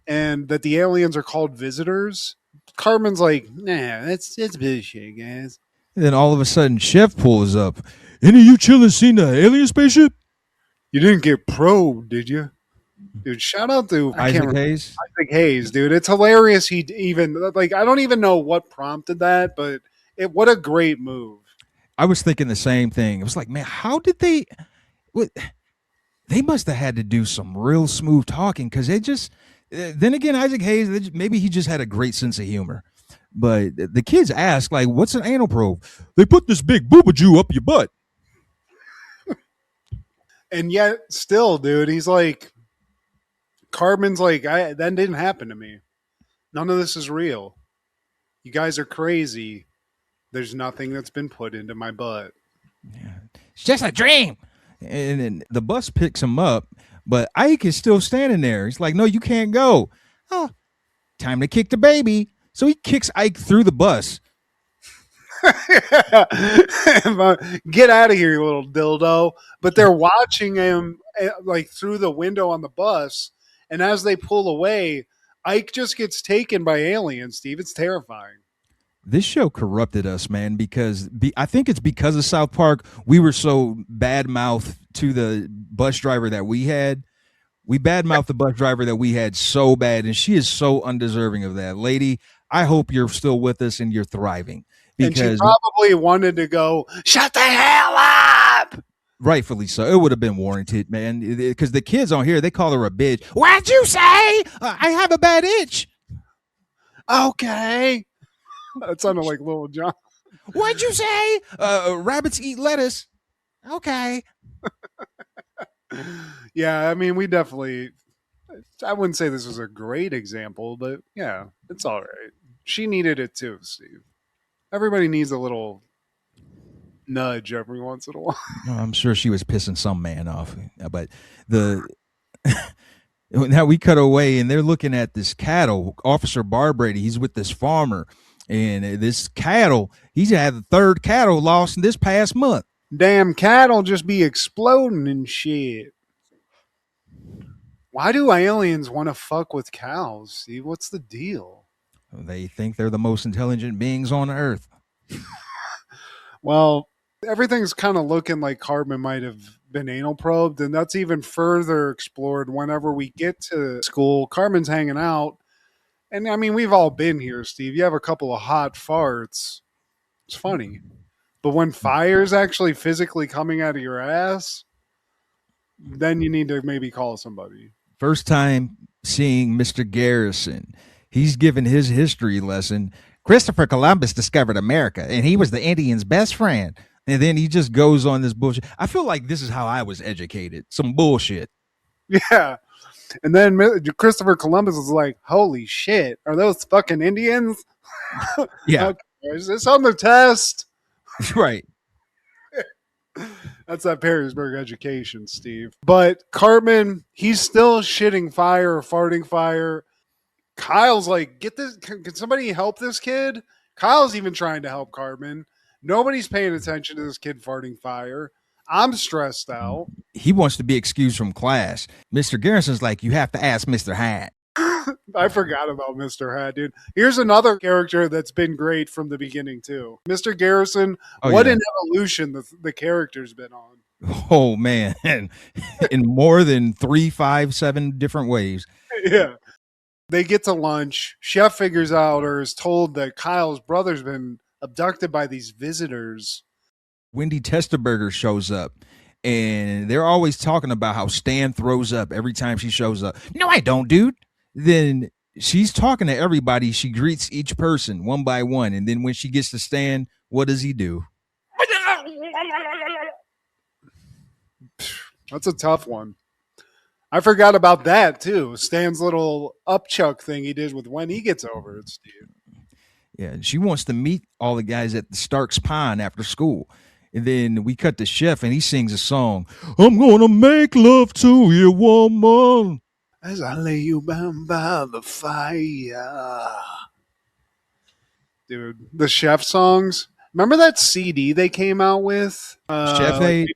and that the aliens are called visitors. Cartman's like, nah, it's bullshit, guys. And then all of a sudden, Chef pulls up. Any of you chillin' seen the alien spaceship? You didn't get probed, did you? Dude, shout out to Isaac Hayes. Isaac Hayes, dude. It's hilarious. He even like I don't even know what prompted that, but what a great move. I was thinking the same thing. It was like, man, how did they? What, they must have had to do some real smooth talking because they just. Then again, Isaac Hayes, maybe he just had a great sense of humor. But the kids ask, like, what's an anal probe? They put this big boobajoo up your butt. And yet, still, dude, he's like, Cartman's like, that didn't happen to me. None of this is real. You guys are crazy. There's nothing that's been put into my butt. Yeah. It's just a dream. And then the bus picks him up, but Ike is still standing there. He's like, no, you can't go. Oh, time to kick the baby. So he kicks Ike through the bus. Get out of here, you little dildo. But they're watching him like through the window on the bus. And as they pull away, Ike just gets taken by aliens, Steve. It's terrifying. This show corrupted us, man, because I think it's because of South Park. We were so bad-mouthed to the bus driver that we had. We bad-mouthed the bus driver that we had so bad, and she is so undeserving of that. Lady, I hope you're still with us and you're thriving. Because and she probably wanted to go, shut the hell up! Rightfully so. It would have been warranted, man, because the kids on here, they call her a bitch. What'd you say? I have a bad itch. Okay. That sounded like Little John. What'd you say? Rabbits eat lettuce. Okay. Yeah, I mean, we definitely, I wouldn't say this was a great example, but yeah, it's all right. She needed it too, Steve. Everybody needs a little nudge every once in a while. I'm sure she was pissing some man off, but now we cut away and they're looking at this cattle. Officer Barbrady, he's with this farmer, and this cattle, he's had the third cattle lost in this past month. Damn cattle just be exploding and shit. Why do aliens want to fuck with cows, Steve? What's the deal? They think they're the most intelligent beings on Earth. Well, everything's kind of looking like Cartman might have been anal probed, and that's even further explored whenever we get to school. Cartman's hanging out, and I mean, we've all been here, Steve. You have a couple of hot farts. It's funny. But when fire's actually physically coming out of your ass, then you need to maybe call somebody. First time seeing Mr. Garrison. He's given his history lesson. Christopher Columbus discovered America, and he was the Indians' best friend. And then he just goes on this bullshit. I feel like this is how I was educated. Some bullshit. Yeah. And then Christopher Columbus was like, holy shit, are those fucking Indians? Yeah. Okay, is this on the test? Right. That's that Perrysburg education, Steve. But Cartman, he's still shitting fire or farting fire. Kyle's like, get this. Can somebody help this kid? Kyle's even trying to help Cartman. Nobody's paying attention to this kid farting fire. I'm stressed out. He wants to be excused from class. Mr. Garrison's like, you have to ask Mr. Hat. I forgot about Mr. Hat, dude. Here's another character that's been great from the beginning, too. Mr. Garrison, what an evolution the character's been on. Oh, man. In more than 3, 5, 7 different ways. Yeah. They get to lunch. Chef figures out or is told that Kyle's brother's been abducted by these visitors. Wendy Testerberger shows up, and they're always talking about how Stan throws up every time she shows up. No, I don't, dude. Then she's talking to everybody. She greets each person one by one. And then when she gets to Stan, what does he do? That's a tough one. I forgot about that, too. Stan's little upchuck thing he did with when he gets over it, Steve. Yeah, she wants to meet all the guys at the Stark's Pond after school. And then we cut to Chef, and he sings a song. I'm going to make love to you, woman, as I lay you down by the fire. Dude, the Chef songs. Remember that CD they came out with? Chef Aid?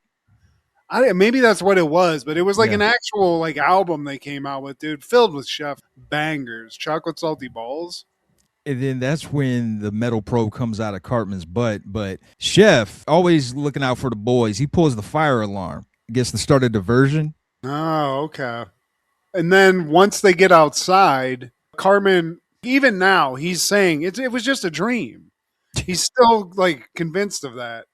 Maybe that's what it was, but it was like an actual like album they came out with, dude, filled with Chef bangers, chocolate salty balls. And then that's when the metal probe comes out of Cartman's butt. But Chef, always looking out for the boys, he pulls the fire alarm. Gets the start of diversion. Oh, okay. And then once they get outside, Carmen, even now, he's saying it was just a dream. He's still like convinced of that.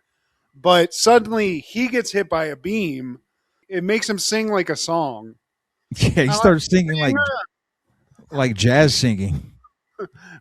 But suddenly he gets hit by a beam. It makes him sing like a song. Yeah, he starts singing like jazz singing.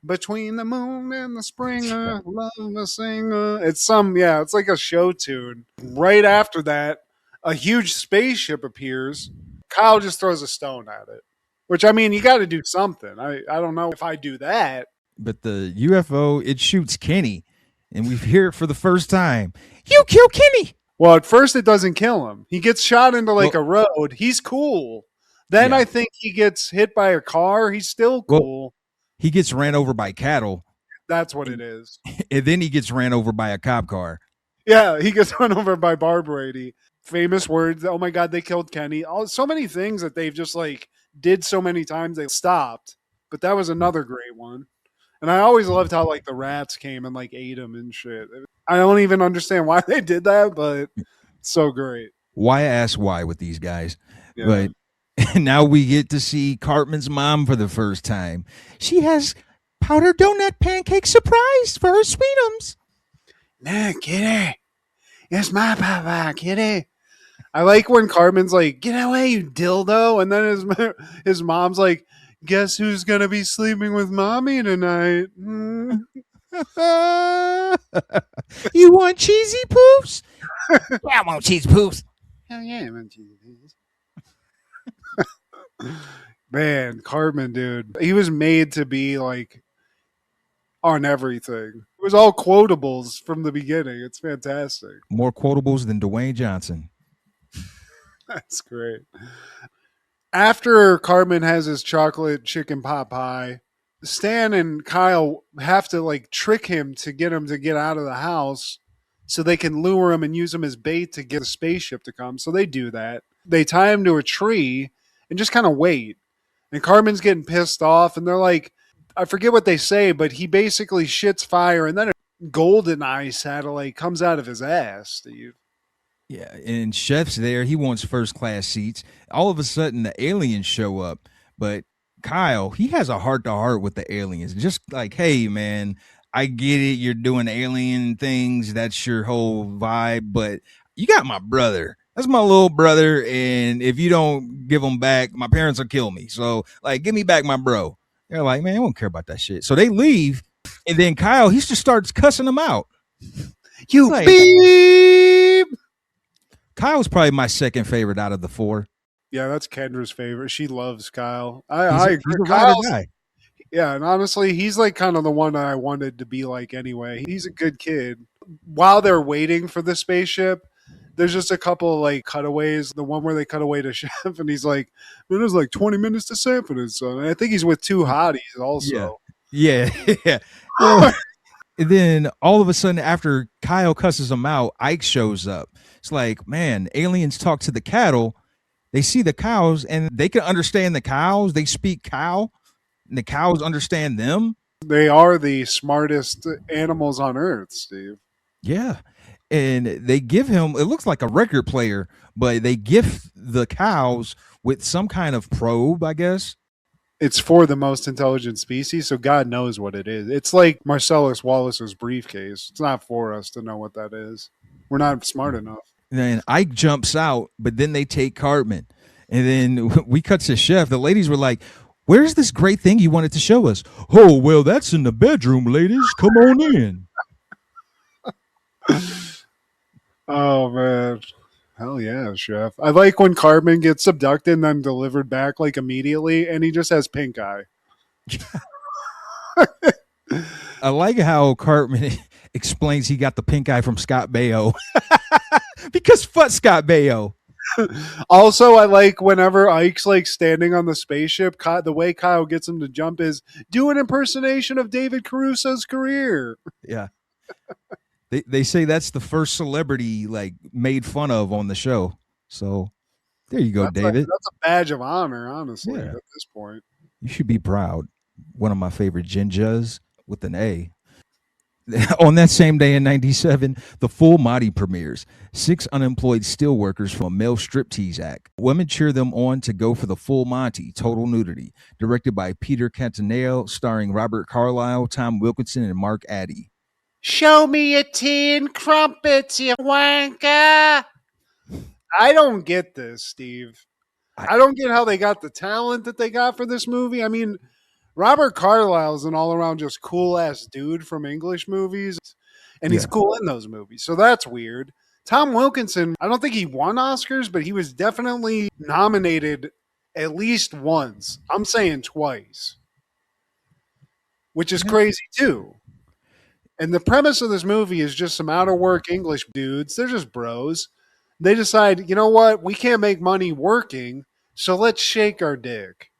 Between the moon and the springer, love a singer. It's it's like a show tune. Right after that, a huge spaceship appears. Kyle just throws a stone at it. Which I mean, you got to do something. I don't know if I do that. But the UFO, it shoots Kenny, and we hear it for the first time. You kill Kenny. Well, at first it doesn't kill him. He gets shot into like a road. He's cool. Then I think he gets hit by a car. He's still cool. He gets ran over by cattle. That's what it is. And then he gets ran over by a cop car. Yeah, he gets run over by Barb Brady. Famous words. Oh my God, they killed Kenny. So many things that they've just like did so many times they stopped. But that was another great one. And I always loved how like the rats came and like ate him and shit. I don't even understand why they did that, but it's so great. Why ask why with these guys? Yeah. But now we get to see Cartman's mom for the first time. She has powdered donut pancake surprise for her sweetums. Nah, kitty. It's my papa, kitty. I like when Cartman's like, get away, you dildo. And then his mom's like, guess who's going to be sleeping with mommy tonight? You want cheesy poofs? Yeah, I want cheesy poofs. Hell yeah, I want cheesy poofs. Man, Cartman, dude. He was made to be like on everything. It was all quotables from the beginning. It's fantastic. More quotables than Dwayne Johnson. That's great. After Cartman has his chocolate chicken pot pie, Stan and Kyle have to like trick him to get out of the house so they can lure him and use him as bait to get a spaceship to come. So they do that. They tie him to a tree and just kind of wait. And Cartman's getting pissed off, and they're like, I forget what they say, but he basically shits fire, and then a golden eye satellite comes out of his ass, Steve. Yeah, and Chef's there. He wants first class seats. All of a sudden, the aliens show up, but Kyle, he has a heart to heart with the aliens. Just like, hey, man, I get it. You're doing alien things. That's your whole vibe, but you got my brother. That's my little brother, and if you don't give him back, my parents will kill me. So, like, give me back my bro. They're like, man, I don't care about that shit. So they leave, and then Kyle, he just starts cussing them out. You like, beep! Kyle's probably my second favorite out of the four. Yeah, that's Kendra's favorite. She loves Kyle. I agree. He's a Kyle's guy. Yeah, and honestly, he's like kind of the one that I wanted to be like anyway. He's a good kid. While they're waiting for the spaceship, there's just a couple like cutaways. The one where they cut away to Chef, and he's like, "Man, there's like 20 minutes to sample this." So I think he's with two hotties also. Yeah. And then all of a sudden, after Kyle cusses him out, Ike shows up. It's like, man, aliens talk to the cattle. They see the cows, and they can understand the cows. They speak cow, and the cows understand them. They are the smartest animals on Earth, Steve. Yeah. And they give him, it looks like a record player, but they gift the cows with some kind of probe, I guess. It's for the most intelligent species, so God knows what it is. It's like Marcellus Wallace's briefcase. It's not for us to know what that is. We're not smart enough. And then Ike jumps out, but then they take Cartman. And then we cut to Chef. The ladies were like, where's this great thing you wanted to show us? Oh, well, that's in the bedroom, ladies. Come on in. Oh, man. Hell yeah, Chef. I like when Cartman gets abducted and then delivered back like immediately, and he just has pink eye. I like how Cartman explains he got the pink eye from Scott Baio. Because fuck Scott Baio. Also, I like whenever Ike's like standing on the spaceship, the way Kyle gets him to jump is do an impersonation of David Caruso's career. Yeah. They say that's the first celebrity like made fun of on the show. So there you go, David. That's a badge of honor, honestly, at this point. You should be proud. One of my favorite Jinjas with an A. On that same day in 97, The Full Monty premieres. 6 unemployed steelworkers from a male striptease act. Women cheer them on to go for the full Monty, total nudity. Directed by Peter Cantaneo, starring Robert Carlyle, Tom Wilkinson, and Mark Addy. Show me your tea and crumpets, you wanker. I don't get this, Steve. I don't get how they got the talent that they got for this movie. I mean, Robert Carlyle is an all-around just cool-ass dude from English movies, and he's Yeah. cool in those movies, so that's weird. Tom Wilkinson, I don't think he won Oscars, but he was definitely nominated at least once. I'm saying twice, which is crazy too. And the premise of this movie is just some out-of-work English dudes. They're just bros. They decide, you know what? We can't make money working, so let's shake our dick.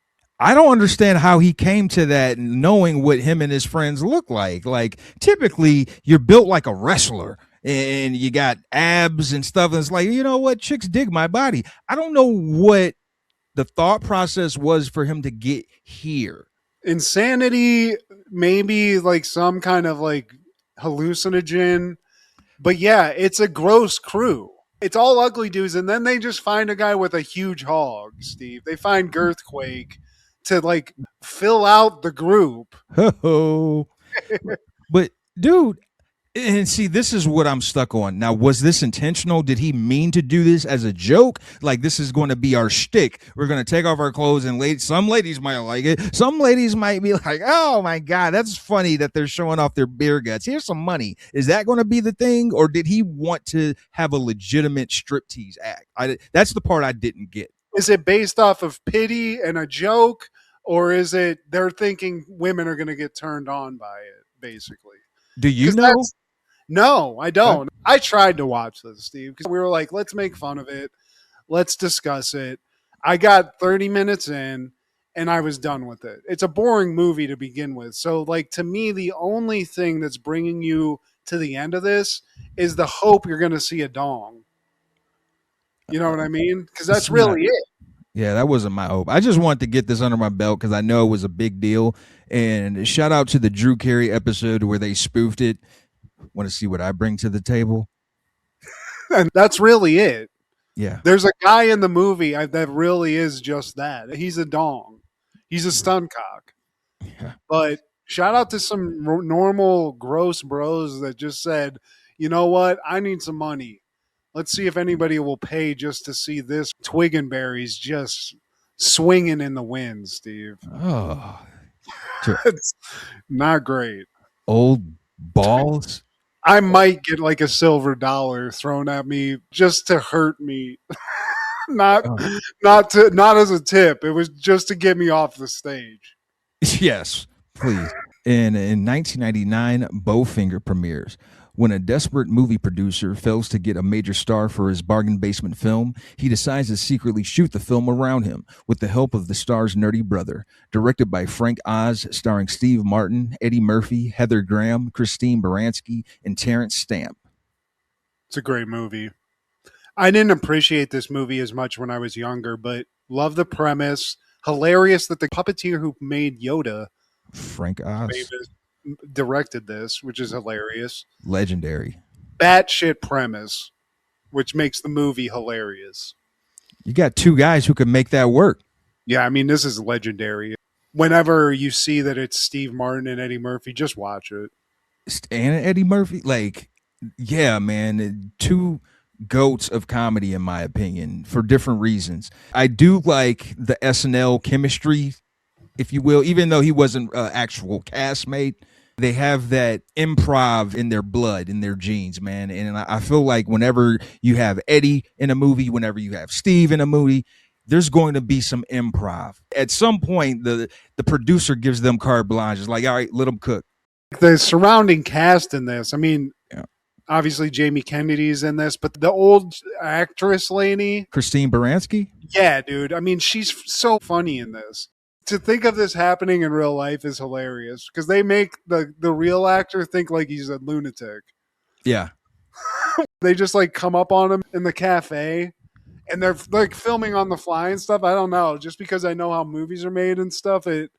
I don't understand how he came to that knowing what him and his friends look like. Like, typically, you're built like a wrestler and you got abs and stuff. And it's like, you know what? Chicks dig my body. I don't know what the thought process was for him to get here. Insanity, maybe like some kind of like hallucinogen. But yeah, it's a gross crew. It's all ugly dudes, and then they just find a guy with a huge hog, Steve. They find Girthquake to like fill out the group. Oh, but dude, and see, this is what I'm stuck on. Now, was this intentional? Did he mean to do this as a joke? Like, this is going to be our shtick. We're going to take off our clothes, and some ladies might like it. Some ladies might be like, oh my God, that's funny that they're showing off their beer guts. Here's some money. Is that going to be the thing? Or did he want to have a legitimate striptease act? That's the part I didn't get. Is it based off of pity and a joke? Or is it they're thinking women are going to get turned on by it, basically? Do you know? No, I don't. I tried to watch this, Steve, because we were like, let's make fun of it. Let's discuss it. I got 30 minutes in and I was done with it. It's a boring movie to begin with. So, like, to me, the only thing that's bringing you to the end of this is the hope you're going to see a dong. You know what I mean? Because that's really it. Yeah, that wasn't my hope. I just wanted to get this under my belt because I know it was a big deal. And shout out to the Drew Carey episode where they spoofed it. Want to see what I bring to the table? And that's really it. Yeah. There's a guy in the movie that really is just that. He's a dong. He's a stun cock. Yeah. But shout out to some normal gross bros that just said, you know what? I need some money. Let's see if anybody will pay just to see this twig and berries just swinging in the wind, Steve. Oh, It's not great. old balls. I might get like a silver dollar thrown at me just to hurt me. not as a tip. It was just to get me off the stage. Yes, please. And in 1999, Bowfinger premieres. When a desperate movie producer fails to get a major star for his bargain basement film, he decides to secretly shoot the film around him with the help of the star's nerdy brother. Directed by Frank Oz, starring Steve Martin, Eddie Murphy, Heather Graham, Christine Baranski, and Terrence Stamp. It's a great movie. I didn't appreciate this movie as much when I was younger, but love the premise. Hilarious that the puppeteer who made Yoda, Frank Oz. directed this, which is hilarious. Legendary. Batshit premise, which makes the movie hilarious. You got two guys who can make that work. Yeah, I mean, this is legendary. Whenever you see that it's Steve Martin and Eddie Murphy, just watch it. And Eddie Murphy, like, yeah, man, two goats of comedy in my opinion for different reasons. I do like the SNL chemistry, if you will, even though he wasn't an actual castmate. They have that improv in their blood, in their genes, man. And I feel like whenever you have Eddie in a movie, whenever you have Steve in a movie, there's going to be some improv. At some point, the producer gives them carte blanche. It's like, all right, let them cook. The surrounding cast in this, I mean, Yeah. Obviously Jamie Kennedy's in this, but the old actress lady, Christine Baranski? yeah, dude. I mean, she's so funny in this. To think of this happening in real life is hilarious because they make the real actor think like he's a lunatic. Yeah. They just like come up on him in the cafe and they're like filming on the fly and stuff. I don't know. Just because I know how movies are made and stuff, it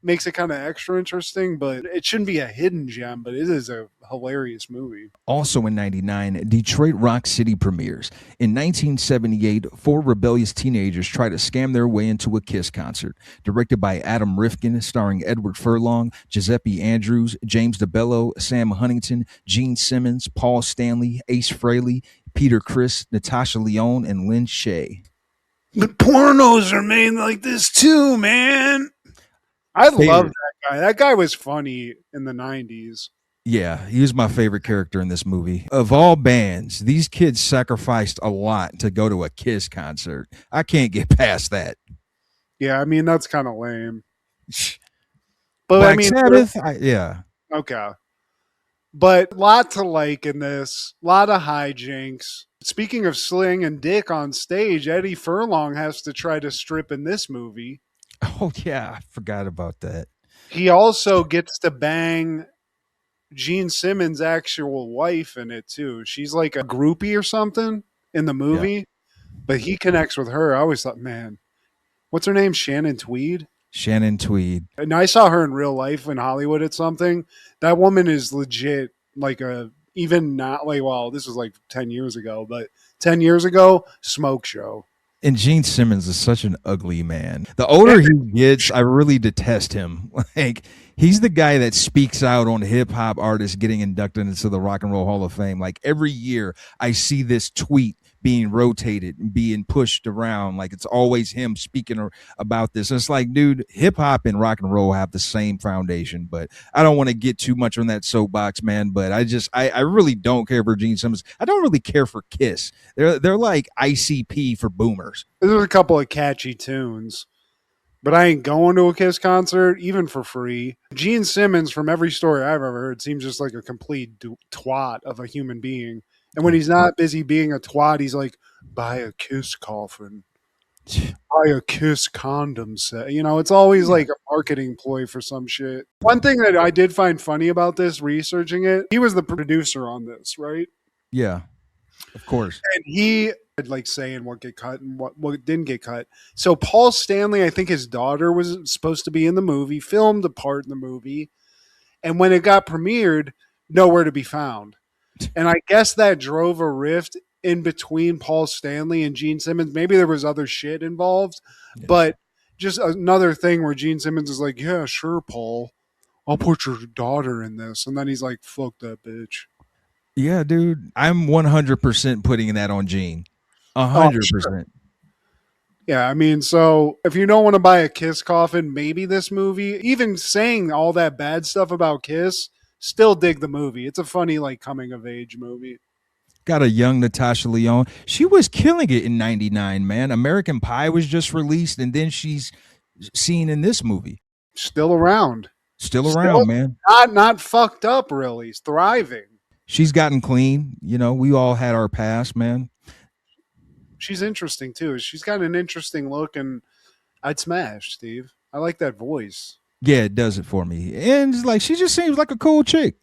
makes it kind of extra interesting, but it shouldn't be a hidden gem, but it is a hilarious movie. Also in 99, Detroit Rock City premieres. In 1978, four rebellious teenagers try to scam their way into a Kiss concert. Directed by Adam Rifkin, starring Edward Furlong, Giuseppe Andrews, James DeBello, Sam Huntington, Gene Simmons, Paul Stanley, Ace Frehley, Peter Criss, Natasha Lyonne, and Lynn Shay. But pornos are made like this too, man. I love that guy. That guy was funny in the 90s. Yeah, he was my favorite character in this movie. Of all bands, these kids sacrificed a lot to go to a Kiss concert. I can't get past that. Yeah, I mean, that's kind of lame. But Black I mean, Sabbath, yeah. Okay. But a lot to like in this, a lot of hijinks. Speaking of sling and dick on stage, Eddie Furlong has to try to strip in this movie. Oh, yeah, I forgot about that. He also gets to bang Gene Simmons' actual wife in it, too. She's like a groupie or something in the movie, but he connects with her. I always thought, man, what's her name? Shannon Tweed? Shannon Tweed. And I saw her in real life in Hollywood at something. That woman is legit, like even not like, well, this was like 10 years ago, but 10 years ago, smoke show. And Gene Simmons is such an ugly man. The older he gets, I really detest him. Like, he's the guy that speaks out on hip hop artists getting inducted into the Rock and Roll Hall of Fame. Like, every year I see this tweet being rotated and being pushed around. Like, it's always him speaking about this. And it's like, dude, hip hop and rock and roll have the same foundation, but I don't want to get too much on that soapbox, man. But I really don't care for Gene Simmons. I don't really care for Kiss. They're like ICP for boomers. There's a couple of catchy tunes, but I ain't going to a Kiss concert, even for free. Gene Simmons, from every story I've ever heard, seems just like a complete twat of a human being. And when he's not busy being a twat, he's like, buy a Kiss coffin, buy a Kiss condom set. You know, it's always like a marketing ploy for some shit. One thing that I did find funny about this, researching it, he was the producer on this, right? Yeah, of course. And he like saying what get cut and what didn't get cut. So Paul Stanley, I think his daughter was supposed to be in the movie, filmed a part in the movie. And when it got premiered, nowhere to be found. And I guess that drove a rift in between Paul Stanley and Gene Simmons. Maybe there was other shit involved, but just another thing where Gene Simmons is like, yeah, sure, Paul, I'll put your daughter in this. And then he's like, fuck that bitch. Yeah, dude, I'm 100% putting that on Gene. 100%. Sure. Yeah, I mean, so if you don't want to buy a Kiss coffin, maybe this movie, even saying all that bad stuff about Kiss, still dig the movie. It's a funny, like, coming of age movie. Got a young Natasha Lyonne. She was killing it in 99, man. American Pie was just released, and then she's seen in this movie. Still around. Still around, man. Not fucked up, really. It's thriving. She's gotten clean. You know, we all had our past, man. She's interesting, too. She's got an interesting look, and I'd smash, Steve. I like that voice. Yeah, it does it for me. And like, she just seems like a cool chick.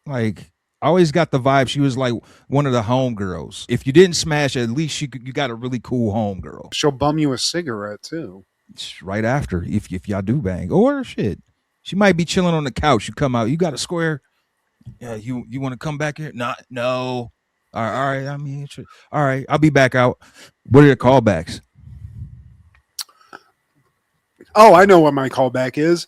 Like, I always got the vibe she was like one of the homegirls. If you didn't smash, at least you got a really cool homegirl. She'll bum you a cigarette too. Right after, if y'all do bang. Or shit, she might be chilling on the couch. You come out, you got a square. Yeah, you want to come back here? No. All right. I mean, all right. I'll be back out. What are your callbacks? Oh, I know what my callback is.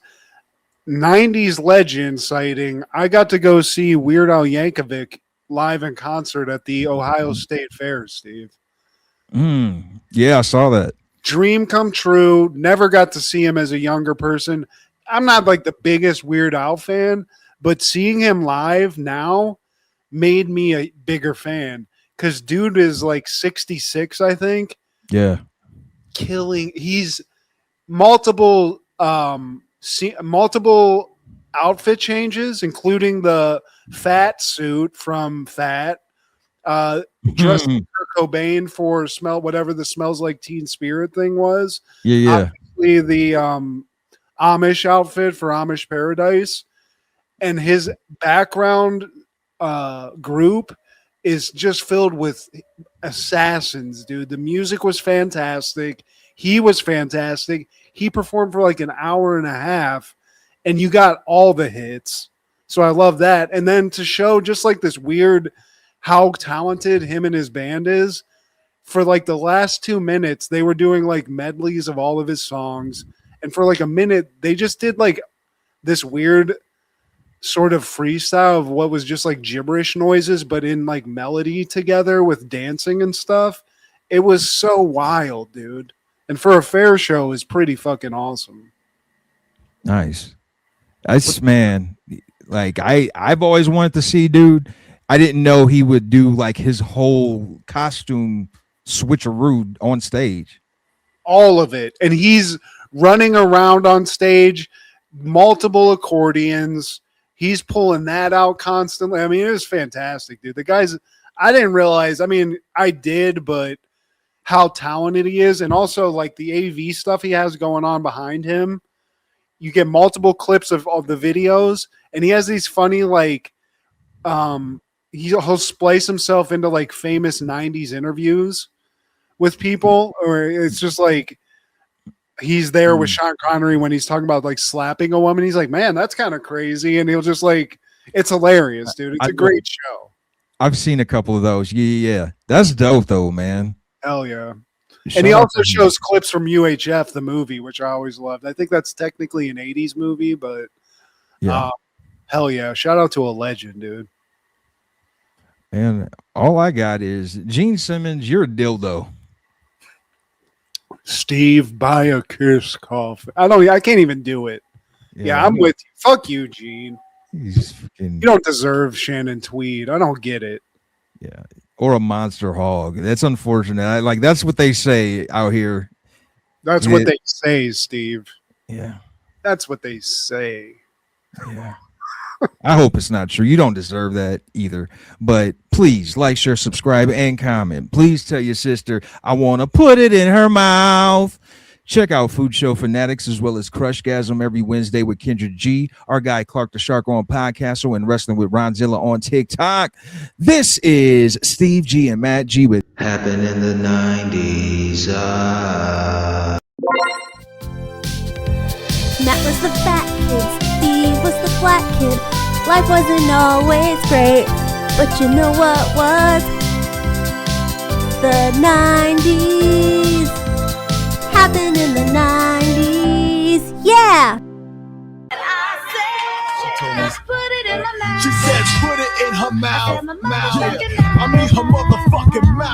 90s legend sighting. I got to go see Weird Al Yankovic live in concert at the Ohio State Fair, Steve. Yeah, I saw that. Dream come true. Never got to see him as a younger person. I'm not like the biggest Weird Al fan, but seeing him live now made me a bigger fan because dude is like 66, I think. Yeah. Killing. He's multiple outfit changes, including the fat suit from Fat, dressed like Kurt Cobain for Smell, whatever the Smells Like Teen Spirit thing was. Yeah. Obviously the Amish outfit for Amish Paradise, and his background group is just filled with assassins, dude. The music was fantastic. He was fantastic. He performed for like an hour and a half, and you got all the hits. So I love that. And then to show just like this weird how talented him and his band is, for like the last 2 minutes, they were doing like medleys of all of his songs. And for like a minute, they just did like this weird sort of freestyle of what was just like gibberish noises, but in like melody together with dancing and stuff. It was so wild, dude. And for a fair show is pretty fucking awesome. Nice. That's man, like I've always wanted to see, dude. I didn't know he would do like his whole costume switcheroo on stage. All of it. And he's running around on stage, multiple accordions. He's pulling that out constantly. I mean, it was fantastic, dude. The guy's, I didn't realize, I mean, I did, but how talented he is. And also like the AV stuff he has going on behind him. You get multiple clips of the videos, and he has these funny, like, he'll splice himself into like famous 90s interviews with people, or it's just like he's there with Sean Connery when he's talking about like slapping a woman. He's like, man, that's kind of crazy. And he'll just like, it's hilarious, dude. It's a great show. I've seen a couple of those. Yeah. That's dope though, man. Hell yeah. And he also shows clips from UHF, the movie, which I always loved. I think that's technically an 80s movie, but yeah. Hell yeah. Shout out to a legend, dude. And all I got is Gene Simmons, you're a dildo. Steve, buy a Kiss coffee. I can't even do it. Yeah, I'm with you. Fuck you, Gene. He's freaking, you don't deserve Shannon Tweed. I don't get it. Yeah. Or a monster hog. That's unfortunate. Like that's what they say out here. That's what they say, Steve. Yeah. That's what they say. Yeah. I hope it's not true. You don't deserve that either. But please like, share, subscribe, and comment. Please tell your sister I want to put it in her mouth. Check out Food Show Fanatics as well as Crushgasm every Wednesday with Kendra G, our guy Clark the Shark on Podcastle, and Wrestling with Ronzilla on TikTok. This is Steve G and Matt G with Happened in the 90s. Matt was the fat kid, Steve was the flat kid. Life wasn't always great, but you know what was? The 90s. Happened in the 90s. Yeah! She said, put it in her mouth. I mean her motherfucking mouth.